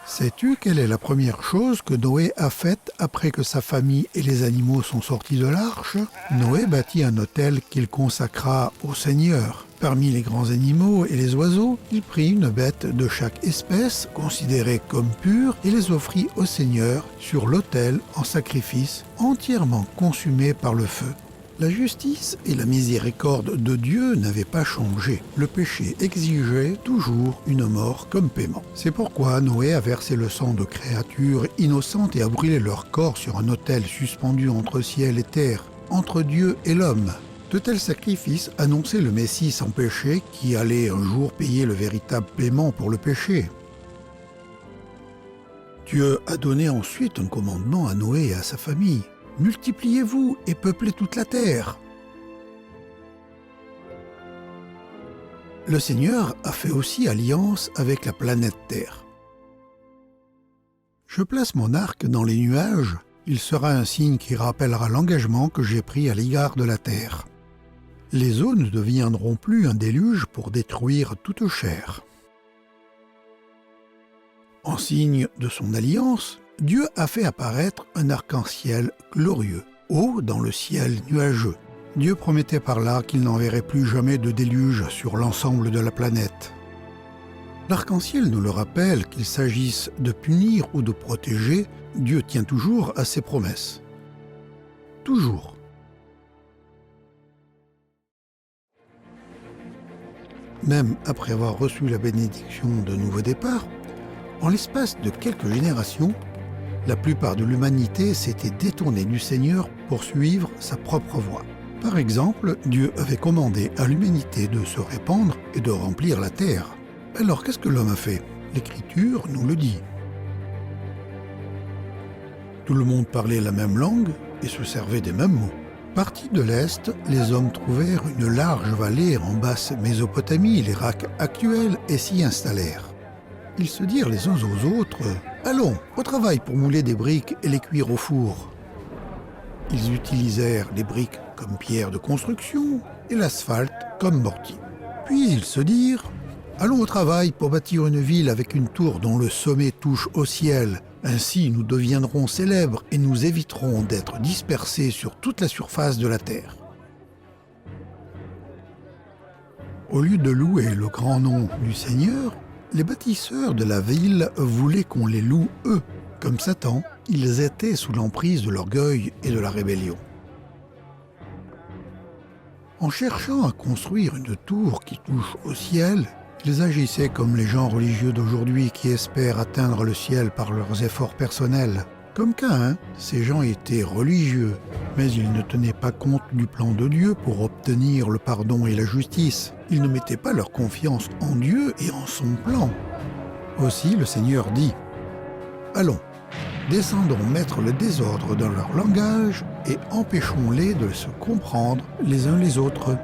Sais-tu quelle est la première chose que Noé a faite après que sa famille et les animaux sont sortis de l'arche? Noé bâtit un autel qu'il consacra au Seigneur. Parmi les grands animaux et les oiseaux, il prit une bête de chaque espèce, considérée comme pure, et les offrit au Seigneur sur l'autel en sacrifice, entièrement consumé par le feu. La justice et la miséricorde de Dieu n'avaient pas changé. Le péché exigeait toujours une mort comme paiement. C'est pourquoi Noé a versé le sang de créatures innocentes et a brûlé leur corps sur un autel suspendu entre ciel et terre, entre Dieu et l'homme. De tels sacrifices annonçaient le Messie sans péché qui allait un jour payer le véritable paiement pour le péché. Dieu a donné ensuite un commandement à Noé et à sa famille. « Multipliez-vous et peuplez toute la terre ». Le Seigneur a fait aussi alliance avec la planète Terre. « Je place mon arc dans les nuages, il sera un signe qui rappellera l'engagement que j'ai pris à l'égard de la terre. Les eaux ne deviendront plus un déluge pour détruire toute chair. » En signe de son alliance, Dieu a fait apparaître un arc-en-ciel glorieux, haut dans le ciel nuageux. Dieu promettait par là qu'il n'enverrait plus jamais de déluge sur l'ensemble de la planète. L'arc-en-ciel nous le rappelle qu'il s'agisse de punir ou de protéger, Dieu tient toujours à ses promesses. Toujours. Même après avoir reçu la bénédiction de nouveau départ, en l'espace de quelques générations, la plupart de l'humanité s'était détournée du Seigneur pour suivre sa propre voie. Par exemple, Dieu avait commandé à l'humanité de se répandre et de remplir la terre. Alors qu'est-ce que l'homme a fait? L'Écriture nous le dit. Tout le monde parlait la même langue et se servait des mêmes mots. Partis de l'Est, les hommes trouvèrent une large vallée en basse Mésopotamie, l'Irak actuel, et s'y installèrent. Ils se dirent les uns aux autres « Allons, au travail pour mouler des briques et les cuire au four ». Ils utilisèrent les briques comme pierre de construction et l'asphalte comme mortier. Puis ils se dirent « Allons au travail pour bâtir une ville avec une tour dont le sommet touche au ciel. Ainsi nous deviendrons célèbres et nous éviterons d'être dispersés sur toute la surface de la terre. » Au lieu de louer le grand nom du Seigneur, les bâtisseurs de la ville voulaient qu'on les loue eux. Comme Satan, ils étaient sous l'emprise de l'orgueil et de la rébellion. En cherchant à construire une tour qui touche au ciel, ils agissaient comme les gens religieux d'aujourd'hui qui espèrent atteindre le ciel par leurs efforts personnels. Comme Caïn, ces gens étaient religieux, mais ils ne tenaient pas compte du plan de Dieu pour obtenir le pardon et la justice. Ils ne mettaient pas leur confiance en Dieu et en son plan. Aussi le Seigneur dit « Allons, descendons mettre le désordre dans leur langage et empêchons-les de se comprendre les uns les autres. »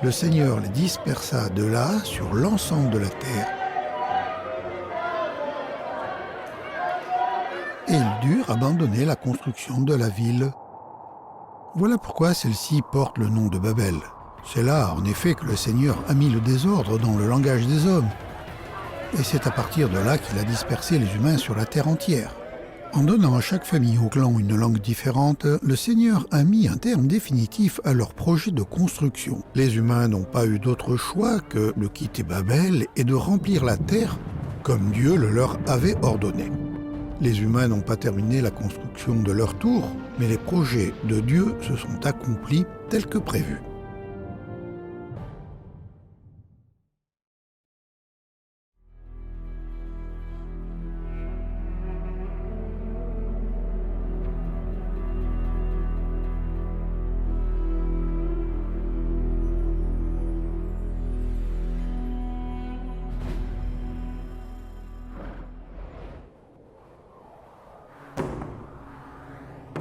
Le Seigneur les dispersa de là sur l'ensemble de la terre, et ils durent abandonner la construction de la ville. Voilà pourquoi celle-ci porte le nom de Babel. C'est là, en effet, que le Seigneur a mis le désordre dans le langage des hommes. Et c'est à partir de là qu'il a dispersé les humains sur la terre entière. En donnant à chaque famille ou clan une langue différente, le Seigneur a mis un terme définitif à leur projet de construction. Les humains n'ont pas eu d'autre choix que de quitter Babel et de remplir la terre comme Dieu le leur avait ordonné. Les humains n'ont pas terminé la construction de leur tour, mais les projets de Dieu se sont accomplis tels que prévus.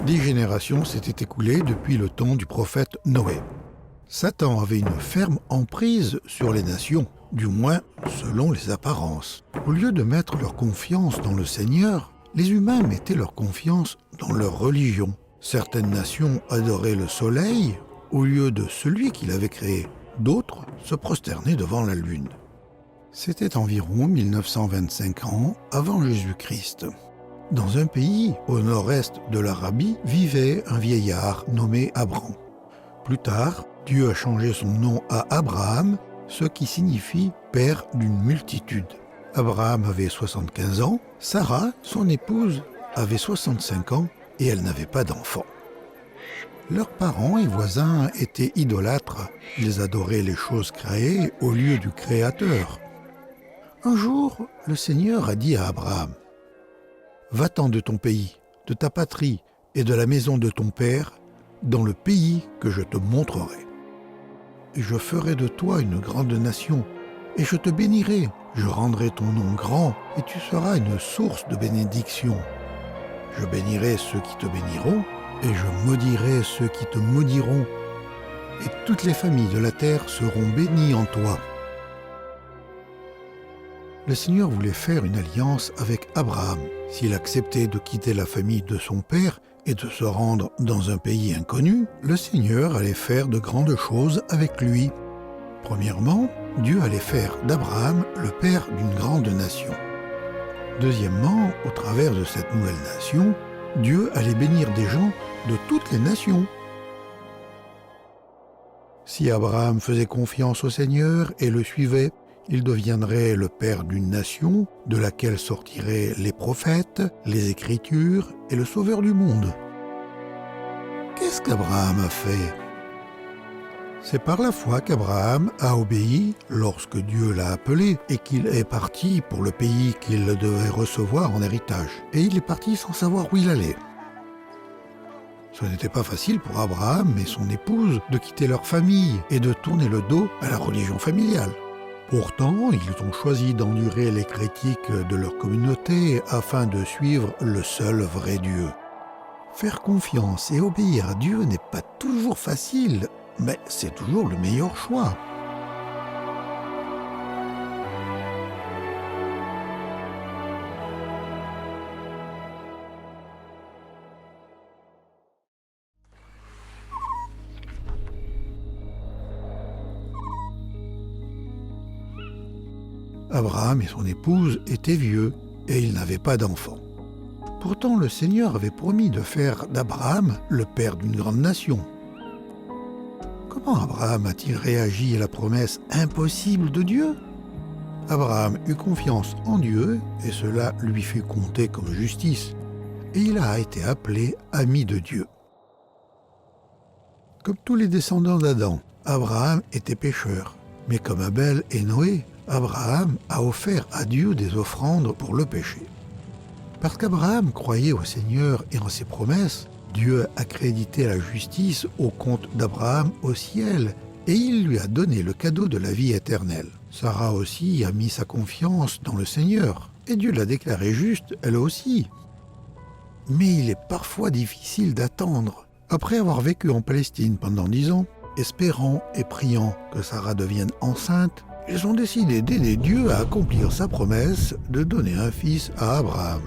10 générations s'étaient écoulées depuis le temps du prophète Noé. Satan avait une ferme emprise sur les nations, du moins selon les apparences. Au lieu de mettre leur confiance dans le Seigneur, les humains mettaient leur confiance dans leur religion. Certaines nations adoraient le soleil au lieu de celui qui l'avait créé. D'autres se prosternaient devant la lune. C'était environ 1925 ans avant Jésus-Christ. Dans un pays au nord-est de l'Arabie vivait un vieillard nommé Abram. Plus tard, Dieu a changé son nom à Abraham, ce qui signifie « père d'une multitude ». Abraham avait 75 ans, Sarah, son épouse, avait 65 ans et elle n'avait pas d'enfant. Leurs parents et voisins étaient idolâtres. Ils adoraient les choses créées au lieu du Créateur. Un jour, le Seigneur a dit à Abraham « Va-t'en de ton pays, de ta patrie et de la maison de ton père, dans le pays que je te montrerai. Et je ferai de toi une grande nation, et je te bénirai. Je rendrai ton nom grand, et tu seras une source de bénédiction. Je bénirai ceux qui te béniront, et je maudirai ceux qui te maudiront, et toutes les familles de la terre seront bénies en toi. » Le Seigneur voulait faire une alliance avec Abraham. S'il acceptait de quitter la famille de son père et de se rendre dans un pays inconnu, le Seigneur allait faire de grandes choses avec lui. Premièrement, Dieu allait faire d'Abraham le père d'une grande nation. Deuxièmement, au travers de cette nouvelle nation, Dieu allait bénir des gens de toutes les nations. Si Abraham faisait confiance au Seigneur et le suivait, il deviendrait le père d'une nation de laquelle sortiraient les prophètes, les Écritures et le Sauveur du monde. Qu'est-ce qu'Abraham a fait ? C'est par la foi qu'Abraham a obéi lorsque Dieu l'a appelé et qu'il est parti pour le pays qu'il devait recevoir en héritage. Et il est parti sans savoir où il allait. Ce n'était pas facile pour Abraham et son épouse de quitter leur famille et de tourner le dos à la religion familiale. Pourtant, ils ont choisi d'endurer les critiques de leur communauté afin de suivre le seul vrai Dieu. Faire confiance et obéir à Dieu n'est pas toujours facile, mais c'est toujours le meilleur choix. Abraham et son épouse étaient vieux et ils n'avaient pas d'enfants. Pourtant, le Seigneur avait promis de faire d'Abraham le père d'une grande nation. Comment Abraham a-t-il réagi à la promesse impossible de Dieu ? Abraham eut confiance en Dieu et cela lui fut compté comme justice, et il a été appelé ami de Dieu. Comme tous les descendants d'Adam, Abraham était pécheur, mais comme Abel et Noé, Abraham a offert à Dieu des offrandes pour le péché. Parce qu'Abraham croyait au Seigneur et en ses promesses, Dieu a crédité la justice au compte d'Abraham au ciel et il lui a donné le cadeau de la vie éternelle. Sarah aussi a mis sa confiance dans le Seigneur et Dieu l'a déclarée juste elle aussi. Mais il est parfois difficile d'attendre. Après avoir vécu en Palestine pendant 10 ans, espérant et priant que Sarah devienne enceinte, ils ont décidé d'aider Dieu à accomplir sa promesse de donner un fils à Abraham.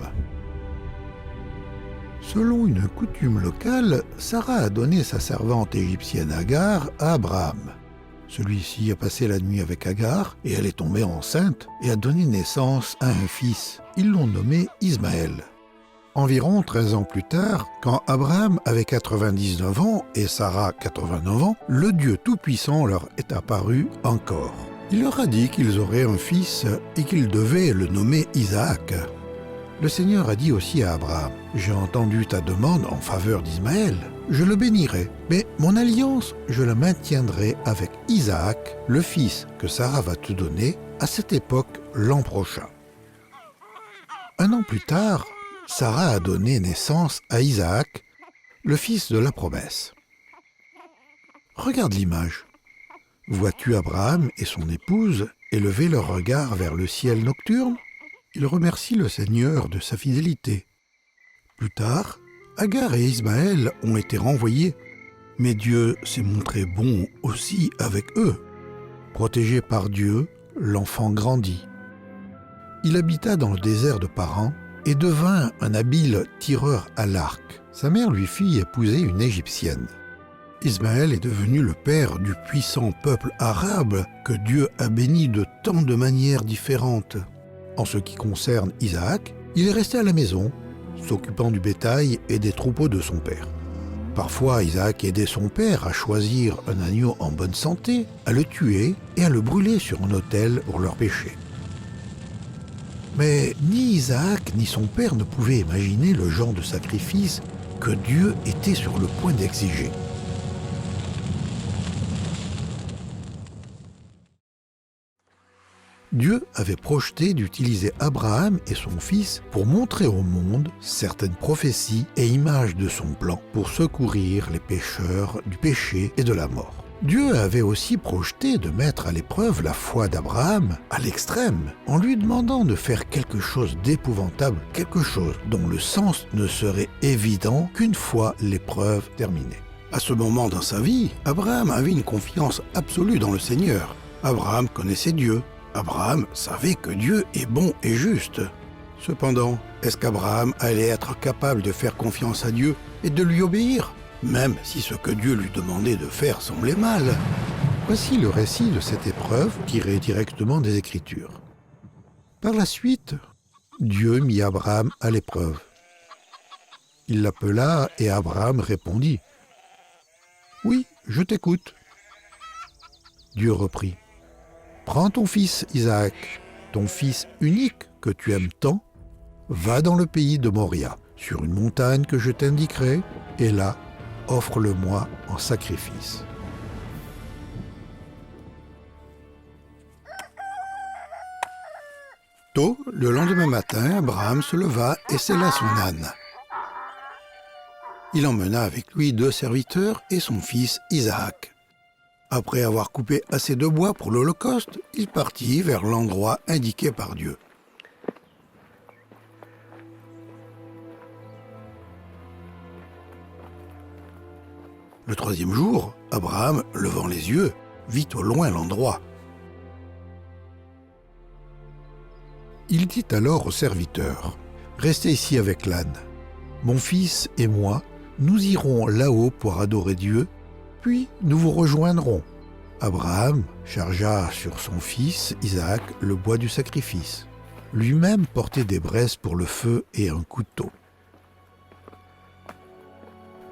Selon une coutume locale, Sarah a donné sa servante égyptienne Agar à Abraham. Celui-ci a passé la nuit avec Agar et elle est tombée enceinte et a donné naissance à un fils. Ils l'ont nommé Ismaël. Environ 13 ans plus tard, quand Abraham avait 99 ans et Sarah 89 ans, le Dieu Tout-Puissant leur est apparu encore. Il leur a dit qu'ils auraient un fils et qu'ils devaient le nommer Isaac. Le Seigneur a dit aussi à Abraham, « J'ai entendu ta demande en faveur d'Ismaël. Je le bénirai, mais mon alliance, je la maintiendrai avec Isaac, le fils que Sarah va te donner à cette époque l'an prochain. » Un an plus tard, Sarah a donné naissance à Isaac, le fils de la promesse. Regarde l'image. Vois-tu Abraham et son épouse élever leur regard vers le ciel nocturne ? Ils remercient le Seigneur de sa fidélité. Plus tard, Agar et Ismaël ont été renvoyés, mais Dieu s'est montré bon aussi avec eux. Protégé par Dieu, l'enfant grandit. Il habita dans le désert de Paran et devint un habile tireur à l'arc. Sa mère lui fit épouser une Égyptienne. Ismaël est devenu le père du puissant peuple arabe que Dieu a béni de tant de manières différentes. En ce qui concerne Isaac, il est resté à la maison, s'occupant du bétail et des troupeaux de son père. Parfois, Isaac aidait son père à choisir un agneau en bonne santé, à le tuer et à le brûler sur un autel pour leur péché. Mais ni Isaac ni son père ne pouvaient imaginer le genre de sacrifice que Dieu était sur le point d'exiger. Dieu avait projeté d'utiliser Abraham et son fils pour montrer au monde certaines prophéties et images de son plan pour secourir les pécheurs du péché et de la mort. Dieu avait aussi projeté de mettre à l'épreuve la foi d'Abraham à l'extrême, en lui demandant de faire quelque chose d'épouvantable, quelque chose dont le sens ne serait évident qu'une fois l'épreuve terminée. À ce moment dans sa vie, Abraham avait une confiance absolue dans le Seigneur. Abraham connaissait Dieu. Abraham savait que Dieu est bon et juste. Cependant, est-ce qu'Abraham allait être capable de faire confiance à Dieu et de lui obéir, même si ce que Dieu lui demandait de faire semblait mal? Voici le récit de cette épreuve tiré directement des Écritures. Par la suite, Dieu mit Abraham à l'épreuve. Il l'appela et Abraham répondit « Oui, je t'écoute. » Dieu reprit « Prends ton fils Isaac, ton fils unique que tu aimes tant, va dans le pays de Moria, sur une montagne que je t'indiquerai, et là, offre-le-moi en sacrifice. » Tôt, le lendemain matin, Abraham se leva et sella son âne. Il emmena avec lui 2 serviteurs et son fils Isaac. Après avoir coupé assez de bois pour l'Holocauste, il partit vers l'endroit indiqué par Dieu. Le 3e jour, Abraham, levant les yeux, vit au loin l'endroit. Il dit alors au serviteur, « Restez ici avec l'âne. Mon fils et moi, nous irons là-haut pour adorer Dieu, puis nous vous rejoindrons. » Abraham chargea sur son fils Isaac le bois du sacrifice. Lui-même portait des braises pour le feu et un couteau.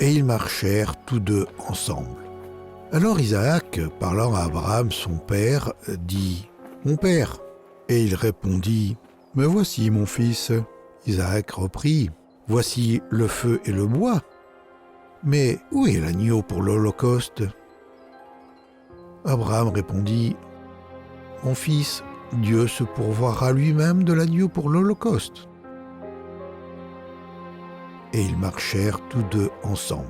Et ils marchèrent tous deux ensemble. Alors Isaac, parlant à Abraham son père, dit « Mon père !» Et il répondit « Me voici, mon fils. » Isaac reprit « Voici le feu et le bois. Mais où est l'agneau pour l'Holocauste ?» Abraham répondit « Mon fils, Dieu se pourvoira lui-même de l'agneau pour l'Holocauste. » Et ils marchèrent tous deux ensemble.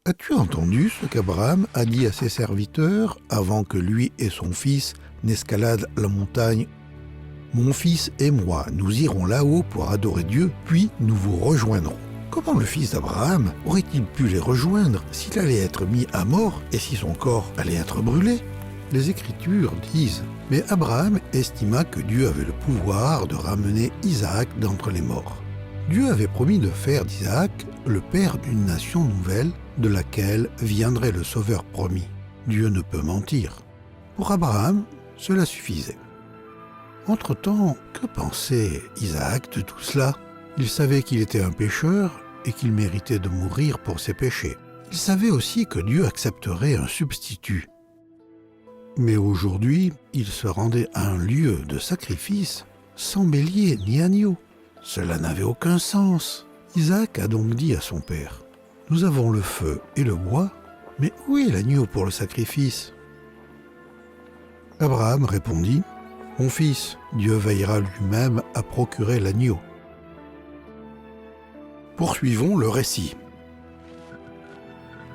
As-tu entendu ce qu'Abraham a dit à ses serviteurs avant que lui et son fils n'escaladent la montagne ? « Mon fils et moi, nous irons là-haut pour adorer Dieu, puis nous vous rejoindrons. » Comment le fils d'Abraham aurait-il pu les rejoindre s'il allait être mis à mort et si son corps allait être brûlé ? Les Écritures disent « Mais Abraham estima que Dieu avait le pouvoir de ramener Isaac d'entre les morts. » Dieu avait promis de faire d'Isaac le père d'une nation nouvelle de laquelle viendrait le Sauveur promis. Dieu ne peut mentir. Pour Abraham, cela suffisait. Entre-temps, que pensait Isaac de tout cela ? Il savait qu'il était un pécheur et qu'il méritait de mourir pour ses péchés. Il savait aussi que Dieu accepterait un substitut. Mais aujourd'hui, il se rendait à un lieu de sacrifice sans bélier ni agneau. Cela n'avait aucun sens. Isaac a donc dit à son père, « Nous avons le feu et le bois, mais où est l'agneau pour le sacrifice ?» Abraham répondit, « Mon fils, Dieu veillera lui-même à procurer l'agneau. » Poursuivons le récit.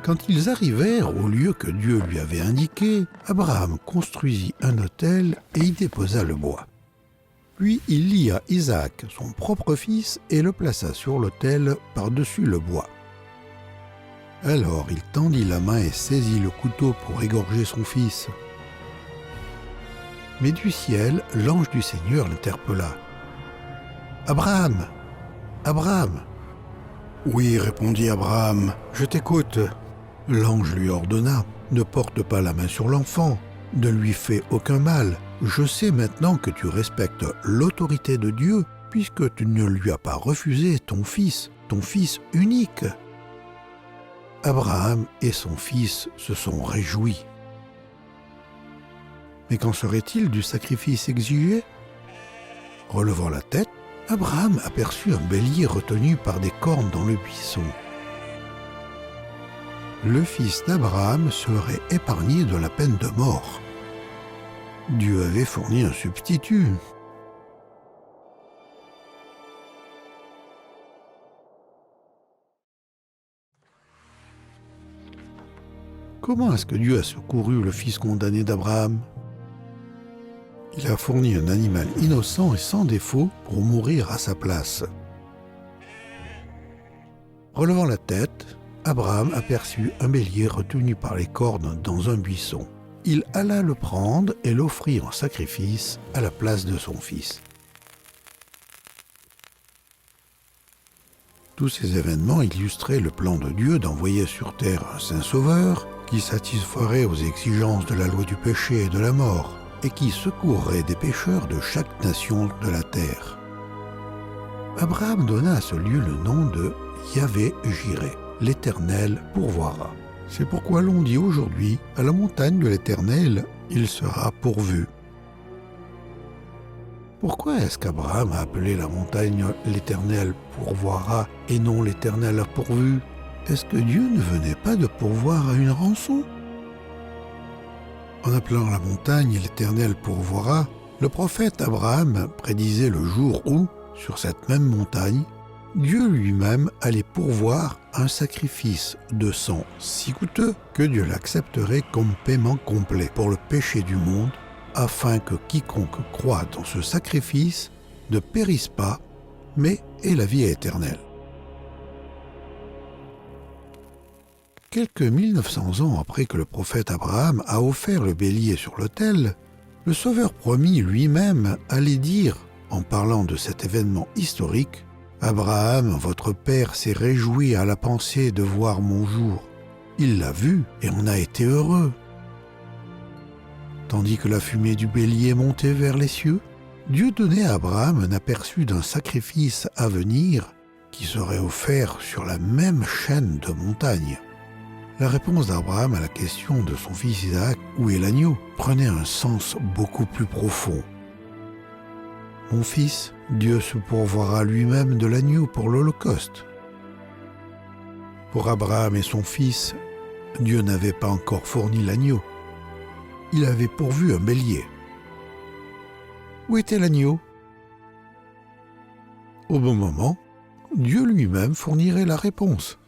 Quand ils arrivèrent au lieu que Dieu lui avait indiqué, Abraham construisit un autel et y déposa le bois. Puis il lia Isaac, son propre fils, et le plaça sur l'autel par-dessus le bois. Alors il tendit la main et saisit le couteau pour égorger son fils. Mais du ciel, l'ange du Seigneur l'interpella. « Abraham! Abraham !»« Oui, répondit Abraham, je t'écoute. » L'ange lui ordonna, « Ne porte pas la main sur l'enfant, ne lui fais aucun mal. Je sais maintenant que tu respectes l'autorité de Dieu, puisque tu ne lui as pas refusé ton fils unique. » Abraham et son fils se sont réjouis. Mais qu'en serait-il du sacrifice exigé? Relevant la tête, Abraham aperçut un bélier retenu par des cornes dans le buisson. Le fils d'Abraham serait épargné de la peine de mort. Dieu avait fourni un substitut. Comment est-ce que Dieu a secouru le fils condamné d'Abraham? Il a fourni un animal innocent et sans défaut pour mourir à sa place. Relevant la tête, Abraham aperçut un bélier retenu par les cornes dans un buisson. Il alla le prendre et l'offrit en sacrifice à la place de son fils. Tous ces événements illustraient le plan de Dieu d'envoyer sur terre un saint sauveur qui satisferait aux exigences de la loi du péché et de la mort, et qui secourrait des pécheurs de chaque nation de la terre. Abraham donna à ce lieu le nom de Yahvé-Jiré, l'Éternel pourvoira. C'est pourquoi l'on dit aujourd'hui, à la montagne de l'Éternel, il sera pourvu. Pourquoi est-ce qu'Abraham a appelé la montagne l'Éternel pourvoira et non l'Éternel a pourvu? Est-ce que Dieu ne venait pas de pourvoir à une rançon? En appelant la montagne l'Éternel pourvoira, le prophète Abraham prédisait le jour où, sur cette même montagne, Dieu lui-même allait pourvoir un sacrifice de sang si coûteux que Dieu l'accepterait comme paiement complet pour le péché du monde, afin que quiconque croit dans ce sacrifice ne périsse pas, mais ait la vie éternelle. Quelques 1900 ans après que le prophète Abraham a offert le bélier sur l'autel, le Sauveur promis lui-même allait dire, en parlant de cet événement historique, « Abraham, votre père, s'est réjoui à la pensée de voir mon jour. Il l'a vu et en a été heureux. » Tandis que la fumée du bélier montait vers les cieux, Dieu donnait à Abraham un aperçu d'un sacrifice à venir qui serait offert sur la même chaîne de montagnes. La réponse d'Abraham à la question de son fils Isaac « Où est l'agneau ?» prenait un sens beaucoup plus profond. « Mon fils, Dieu se pourvoira lui-même de l'agneau pour l'Holocauste. » Pour Abraham et son fils, Dieu n'avait pas encore fourni l'agneau. Il avait pourvu un bélier. Où était l'agneau? Au bon moment, Dieu lui-même fournirait la réponse.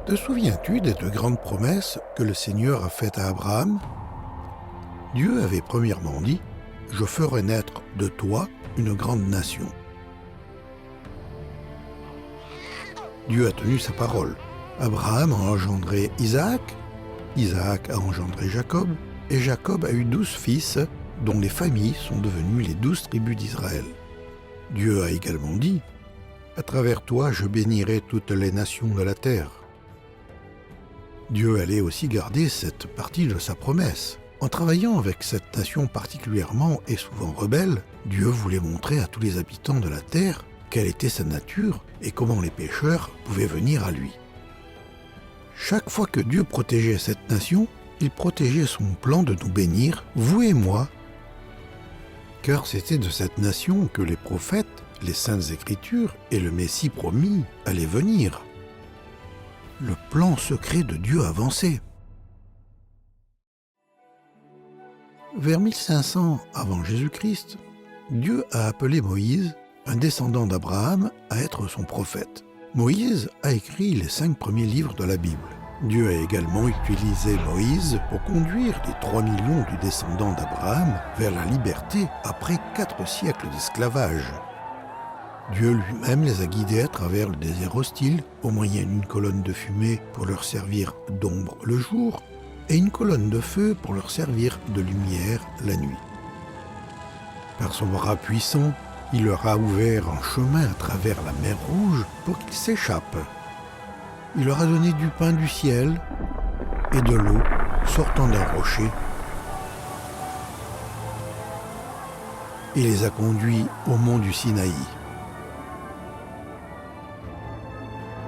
Te souviens-tu des deux grandes promesses que le Seigneur a faites à Abraham? Dieu avait premièrement dit « Je ferai naître de toi une grande nation ». Dieu a tenu sa parole. Abraham a engendré Isaac, Isaac a engendré Jacob, et Jacob a eu 12 fils, dont les familles sont devenues les 12 tribus d'Israël. Dieu a également dit « À travers toi, je bénirai toutes les nations de la terre ». Dieu allait aussi garder cette partie de sa promesse. En travaillant avec cette nation particulièrement et souvent rebelle, Dieu voulait montrer à tous les habitants de la terre quelle était sa nature et comment les pécheurs pouvaient venir à lui. Chaque fois que Dieu protégeait cette nation, il protégeait son plan de nous bénir, vous et moi. car c'était de cette nation que les prophètes, les saintes écritures et le Messie promis allaient venir. Le plan secret de Dieu avançait. Vers 1500 avant Jésus-Christ, Dieu a appelé Moïse, un descendant d'Abraham, à être son prophète. Moïse a écrit les 5 premiers livres de la Bible. Dieu a également utilisé Moïse pour conduire les 3 millions du descendant d'Abraham vers la liberté après 4 siècles d'esclavage. Dieu lui-même les a guidés à travers le désert hostile au moyen d'une colonne de fumée pour leur servir d'ombre le jour et une colonne de feu pour leur servir de lumière la nuit. Par son bras puissant, il leur a ouvert un chemin à travers la mer Rouge pour qu'ils s'échappent. Il leur a donné du pain du ciel et de l'eau sortant d'un rocher et les a conduits au mont du Sinaï.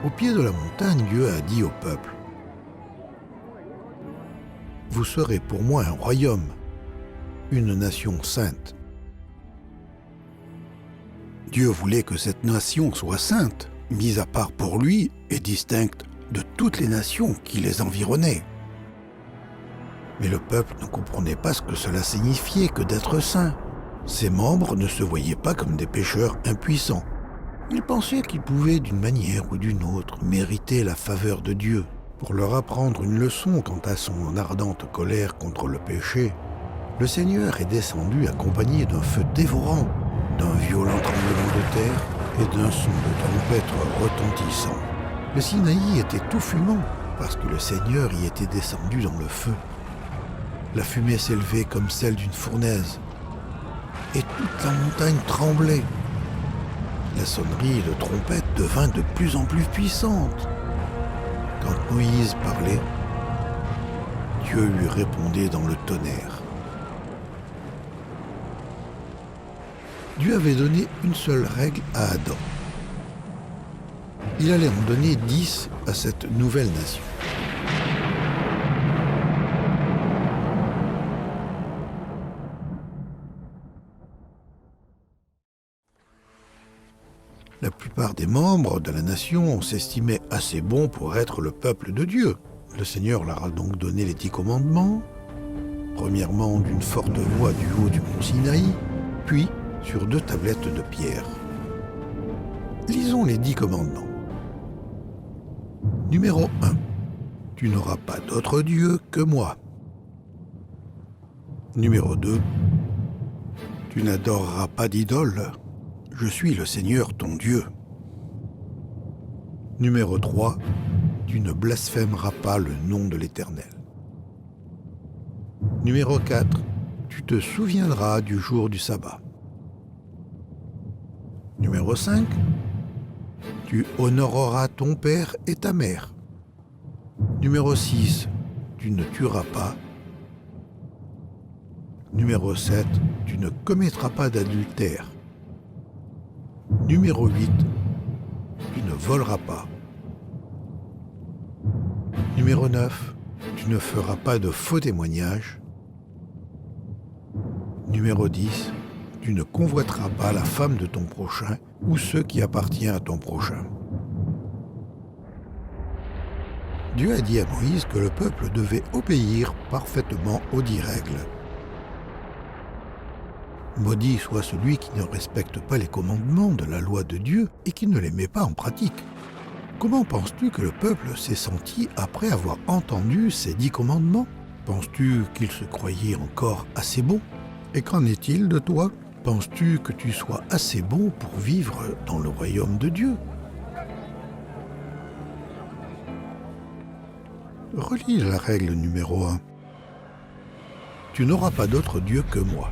Au pied de la montagne, Dieu a dit au peuple : « Vous serez pour moi un royaume, une nation sainte. » Dieu voulait que cette nation soit sainte, mise à part pour lui et distincte de toutes les nations qui les environnaient. Mais le peuple ne comprenait pas ce que cela signifiait que d'être saint. Ses membres ne se voyaient pas comme des pécheurs impuissants. Ils pensaient qu'ils pouvaient, d'une manière ou d'une autre, mériter la faveur de Dieu. Pour leur apprendre une leçon quant à son ardente colère contre le péché, le Seigneur est descendu accompagné d'un feu dévorant, d'un violent tremblement de terre et d'un son de trompette retentissant. Le Sinaï était tout fumant parce que le Seigneur y était descendu dans le feu. La fumée s'élevait comme celle d'une fournaise et toute la montagne tremblait. La sonnerie de trompette devint de plus en plus puissante. Quand Moïse parlait, Dieu lui répondait dans le tonnerre. Dieu avait donné une seule règle à Adam. Il allait en donner 10 à cette nouvelle nation. La plupart des membres de la nation s'estimaient assez bons pour être le peuple de Dieu. Le Seigneur leur a donc donné les 10 commandements, premièrement d'une forte voix du haut du mont Sinaï, puis sur 2 tablettes de pierre. Lisons les 10 commandements. Numéro 1. Tu n'auras pas d'autre Dieu que moi. Numéro 2. Tu n'adoreras pas d'idole. Je suis le Seigneur ton Dieu. Numéro 3. Tu ne blasphémeras pas le nom de l'Éternel. Numéro 4. Tu te souviendras du jour du sabbat. Numéro 5. Tu honoreras ton père et ta mère. Numéro 6. Tu ne tueras pas. Numéro 7. Tu ne commettras pas d'adultère. Numéro 8. Tu ne voleras pas. Numéro 9. Tu ne feras pas de faux témoignages. Numéro 10. Tu ne convoiteras pas la femme de ton prochain ou ce qui appartient à ton prochain. Dieu a dit à Moïse que le peuple devait obéir parfaitement aux 10 règles. Maudit soit celui qui ne respecte pas les commandements de la loi de Dieu et qui ne les met pas en pratique. Comment penses-tu que le peuple s'est senti après avoir entendu ces 10 commandements? Penses-tu qu'il se croyait encore assez bon? Et qu'en est-il de toi? Penses-tu que tu sois assez bon pour vivre dans le royaume de Dieu? Relis la règle numéro 1. Tu n'auras pas d'autre Dieu que moi.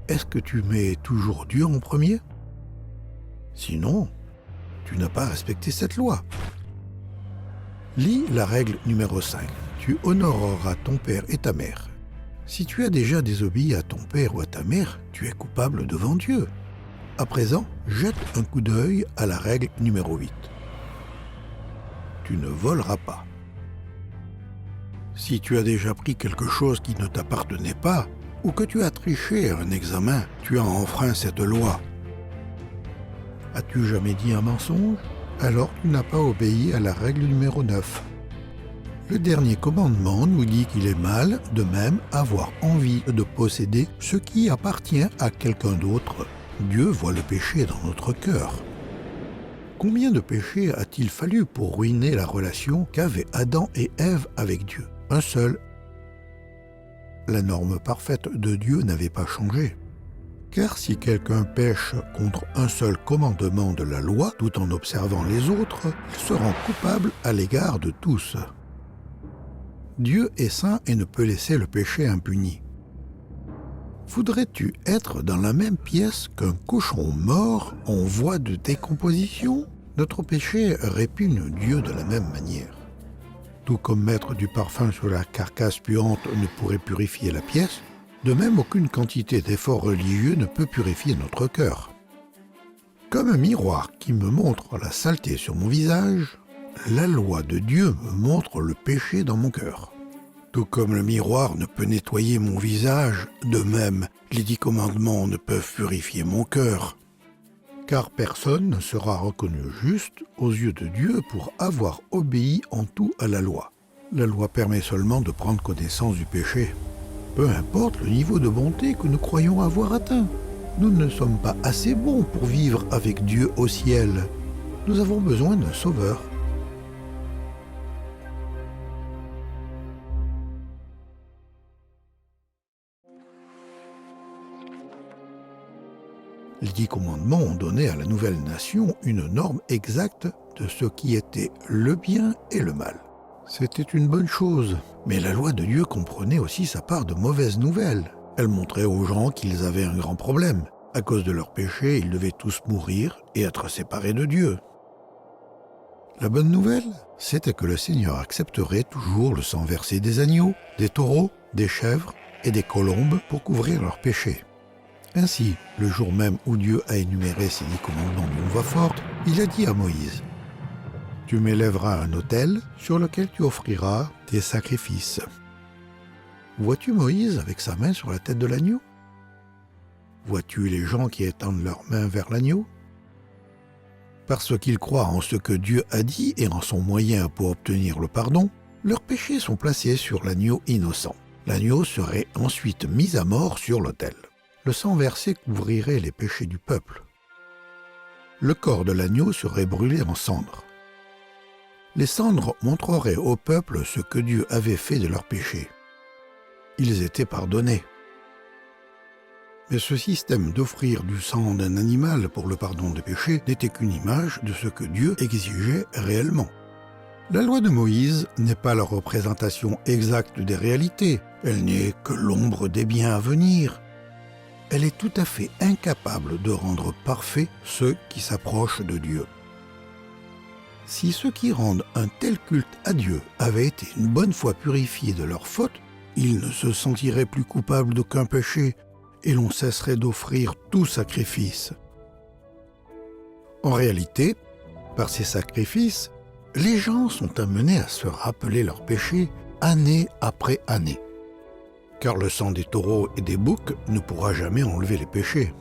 Est-ce que tu mets toujours Dieu en premier? Sinon, tu n'as pas respecté cette loi. Lis la règle numéro 5. Tu honoreras ton père et ta mère. Si tu as déjà désobéi à ton père ou à ta mère, tu es coupable devant Dieu. À présent, jette un coup d'œil à la règle numéro 8. Tu ne voleras pas. Si tu as déjà pris quelque chose qui ne t'appartenait pas, ou que tu as triché à un examen, tu as enfreint cette loi. As-tu jamais dit un mensonge? Alors tu n'as pas obéi à la règle numéro 9. Le dernier commandement nous dit qu'il est mal, de même, avoir envie de posséder ce qui appartient à quelqu'un d'autre. Dieu voit le péché dans notre cœur. Combien de péchés a-t-il fallu pour ruiner la relation qu'avaient Adam et Ève avec Dieu? Un seul. La norme parfaite de Dieu n'avait pas changé. Car si quelqu'un pêche contre un seul commandement de la loi, tout en observant les autres, il se rend coupable à l'égard de tous. Dieu est saint et ne peut laisser le péché impuni. Voudrais-tu être dans la même pièce qu'un cochon mort en voie de décomposition? Notre péché répugne Dieu de la même manière. Tout comme mettre du parfum sur la carcasse puante ne pourrait purifier la pièce, de même aucune quantité d'efforts religieux ne peut purifier notre cœur. Comme un miroir qui me montre la saleté sur mon visage, la loi de Dieu me montre le péché dans mon cœur. Tout comme le miroir ne peut nettoyer mon visage, de même, les 10 commandements ne peuvent purifier mon cœur. Car personne ne sera reconnu juste aux yeux de Dieu pour avoir obéi en tout à la loi. La loi permet seulement de prendre connaissance du péché. Peu importe le niveau de bonté que nous croyons avoir atteint. Nous ne sommes pas assez bons pour vivre avec Dieu au ciel. Nous avons besoin d'un sauveur. Les 10 commandements ont donné à la nouvelle nation une norme exacte de ce qui était le bien et le mal. C'était une bonne chose, mais la loi de Dieu comprenait aussi sa part de mauvaises nouvelles. Elle montrait aux gens qu'ils avaient un grand problème. À cause de leurs péchés, ils devaient tous mourir et être séparés de Dieu. La bonne nouvelle, c'était que le Seigneur accepterait toujours le sang versé des agneaux, des taureaux, des chèvres et des colombes pour couvrir leurs péchés. Ainsi, le jour même où Dieu a énuméré ses 10 commandements d'une voix forte, il a dit à Moïse: « Tu m'élèveras un autel sur lequel tu offriras tes sacrifices. » Vois-tu Moïse avec sa main sur la tête de l'agneau? Vois-tu les gens qui étendent leurs mains vers l'agneau? Parce qu'ils croient en ce que Dieu a dit et en son moyen pour obtenir le pardon, leurs péchés sont placés sur l'agneau innocent. L'agneau serait ensuite mis à mort sur l'autel. Le sang versé couvrirait les péchés du peuple. Le corps de l'agneau serait brûlé en cendres. Les cendres montreraient au peuple ce que Dieu avait fait de leurs péchés. Ils étaient pardonnés. Mais ce système d'offrir du sang d'un animal pour le pardon des péchés n'était qu'une image de ce que Dieu exigeait réellement. La loi de Moïse n'est pas la représentation exacte des réalités, elle n'est que l'ombre des biens à venir. Elle est tout à fait incapable de rendre parfait ceux qui s'approchent de Dieu. Si ceux qui rendent un tel culte à Dieu avaient été une bonne fois purifiés de leurs fautes, ils ne se sentiraient plus coupables d'aucun péché et l'on cesserait d'offrir tout sacrifice. En réalité, par ces sacrifices, les gens sont amenés à se rappeler leurs péchés année après année. Car le sang des taureaux et des boucs ne pourra jamais enlever les péchés.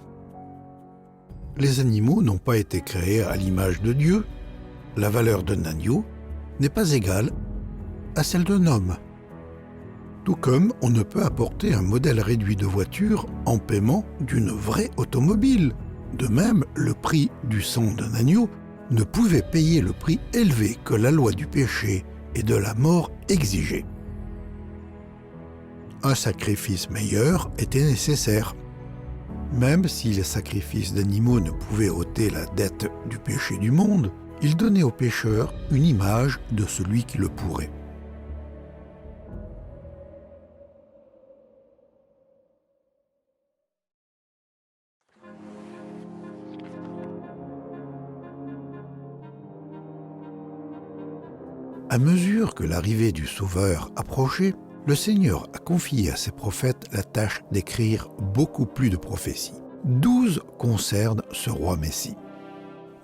Les animaux n'ont pas été créés à l'image de Dieu. La valeur d'un agneau n'est pas égale à celle d'un homme. Tout comme on ne peut apporter un modèle réduit de voiture en paiement d'une vraie automobile. De même, le prix du sang d'un agneau ne pouvait payer le prix élevé que la loi du péché et de la mort exigeait. Un sacrifice meilleur était nécessaire. Même si les sacrifices d'animaux ne pouvaient ôter la dette du péché du monde, ils donnaient au pécheur une image de celui qui le pourrait. À mesure que l'arrivée du Sauveur approchait, le Seigneur a confié à ses prophètes la tâche d'écrire beaucoup plus de prophéties. 12 concernent ce roi Messie.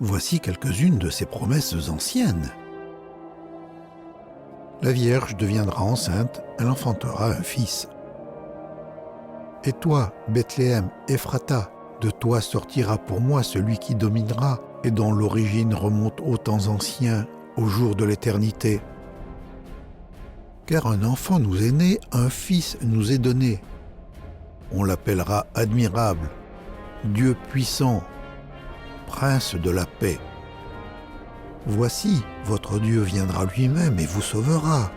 Voici quelques-unes de ses promesses anciennes. La Vierge deviendra enceinte, elle enfantera un fils. Et toi, Bethléem, Ephrata, de toi sortira pour moi celui qui dominera et dont l'origine remonte aux temps anciens, au jour de l'éternité. Car un enfant nous est né, un fils nous est donné. On l'appellera admirable, Dieu puissant, prince de la paix. Voici, votre Dieu viendra lui-même et vous sauvera.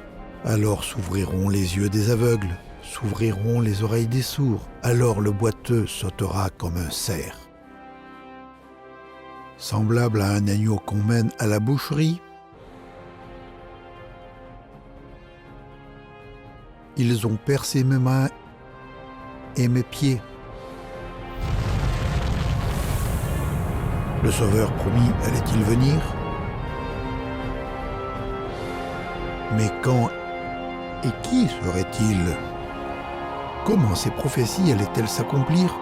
Alors s'ouvriront les yeux des aveugles, s'ouvriront les oreilles des sourds. Alors le boiteux sautera comme un cerf. Semblable à un agneau qu'on mène à la boucherie, ils ont percé mes mains et mes pieds. Le Sauveur promis allait-il venir? Mais quand et qui serait-il? Comment ces prophéties allaient-elles s'accomplir?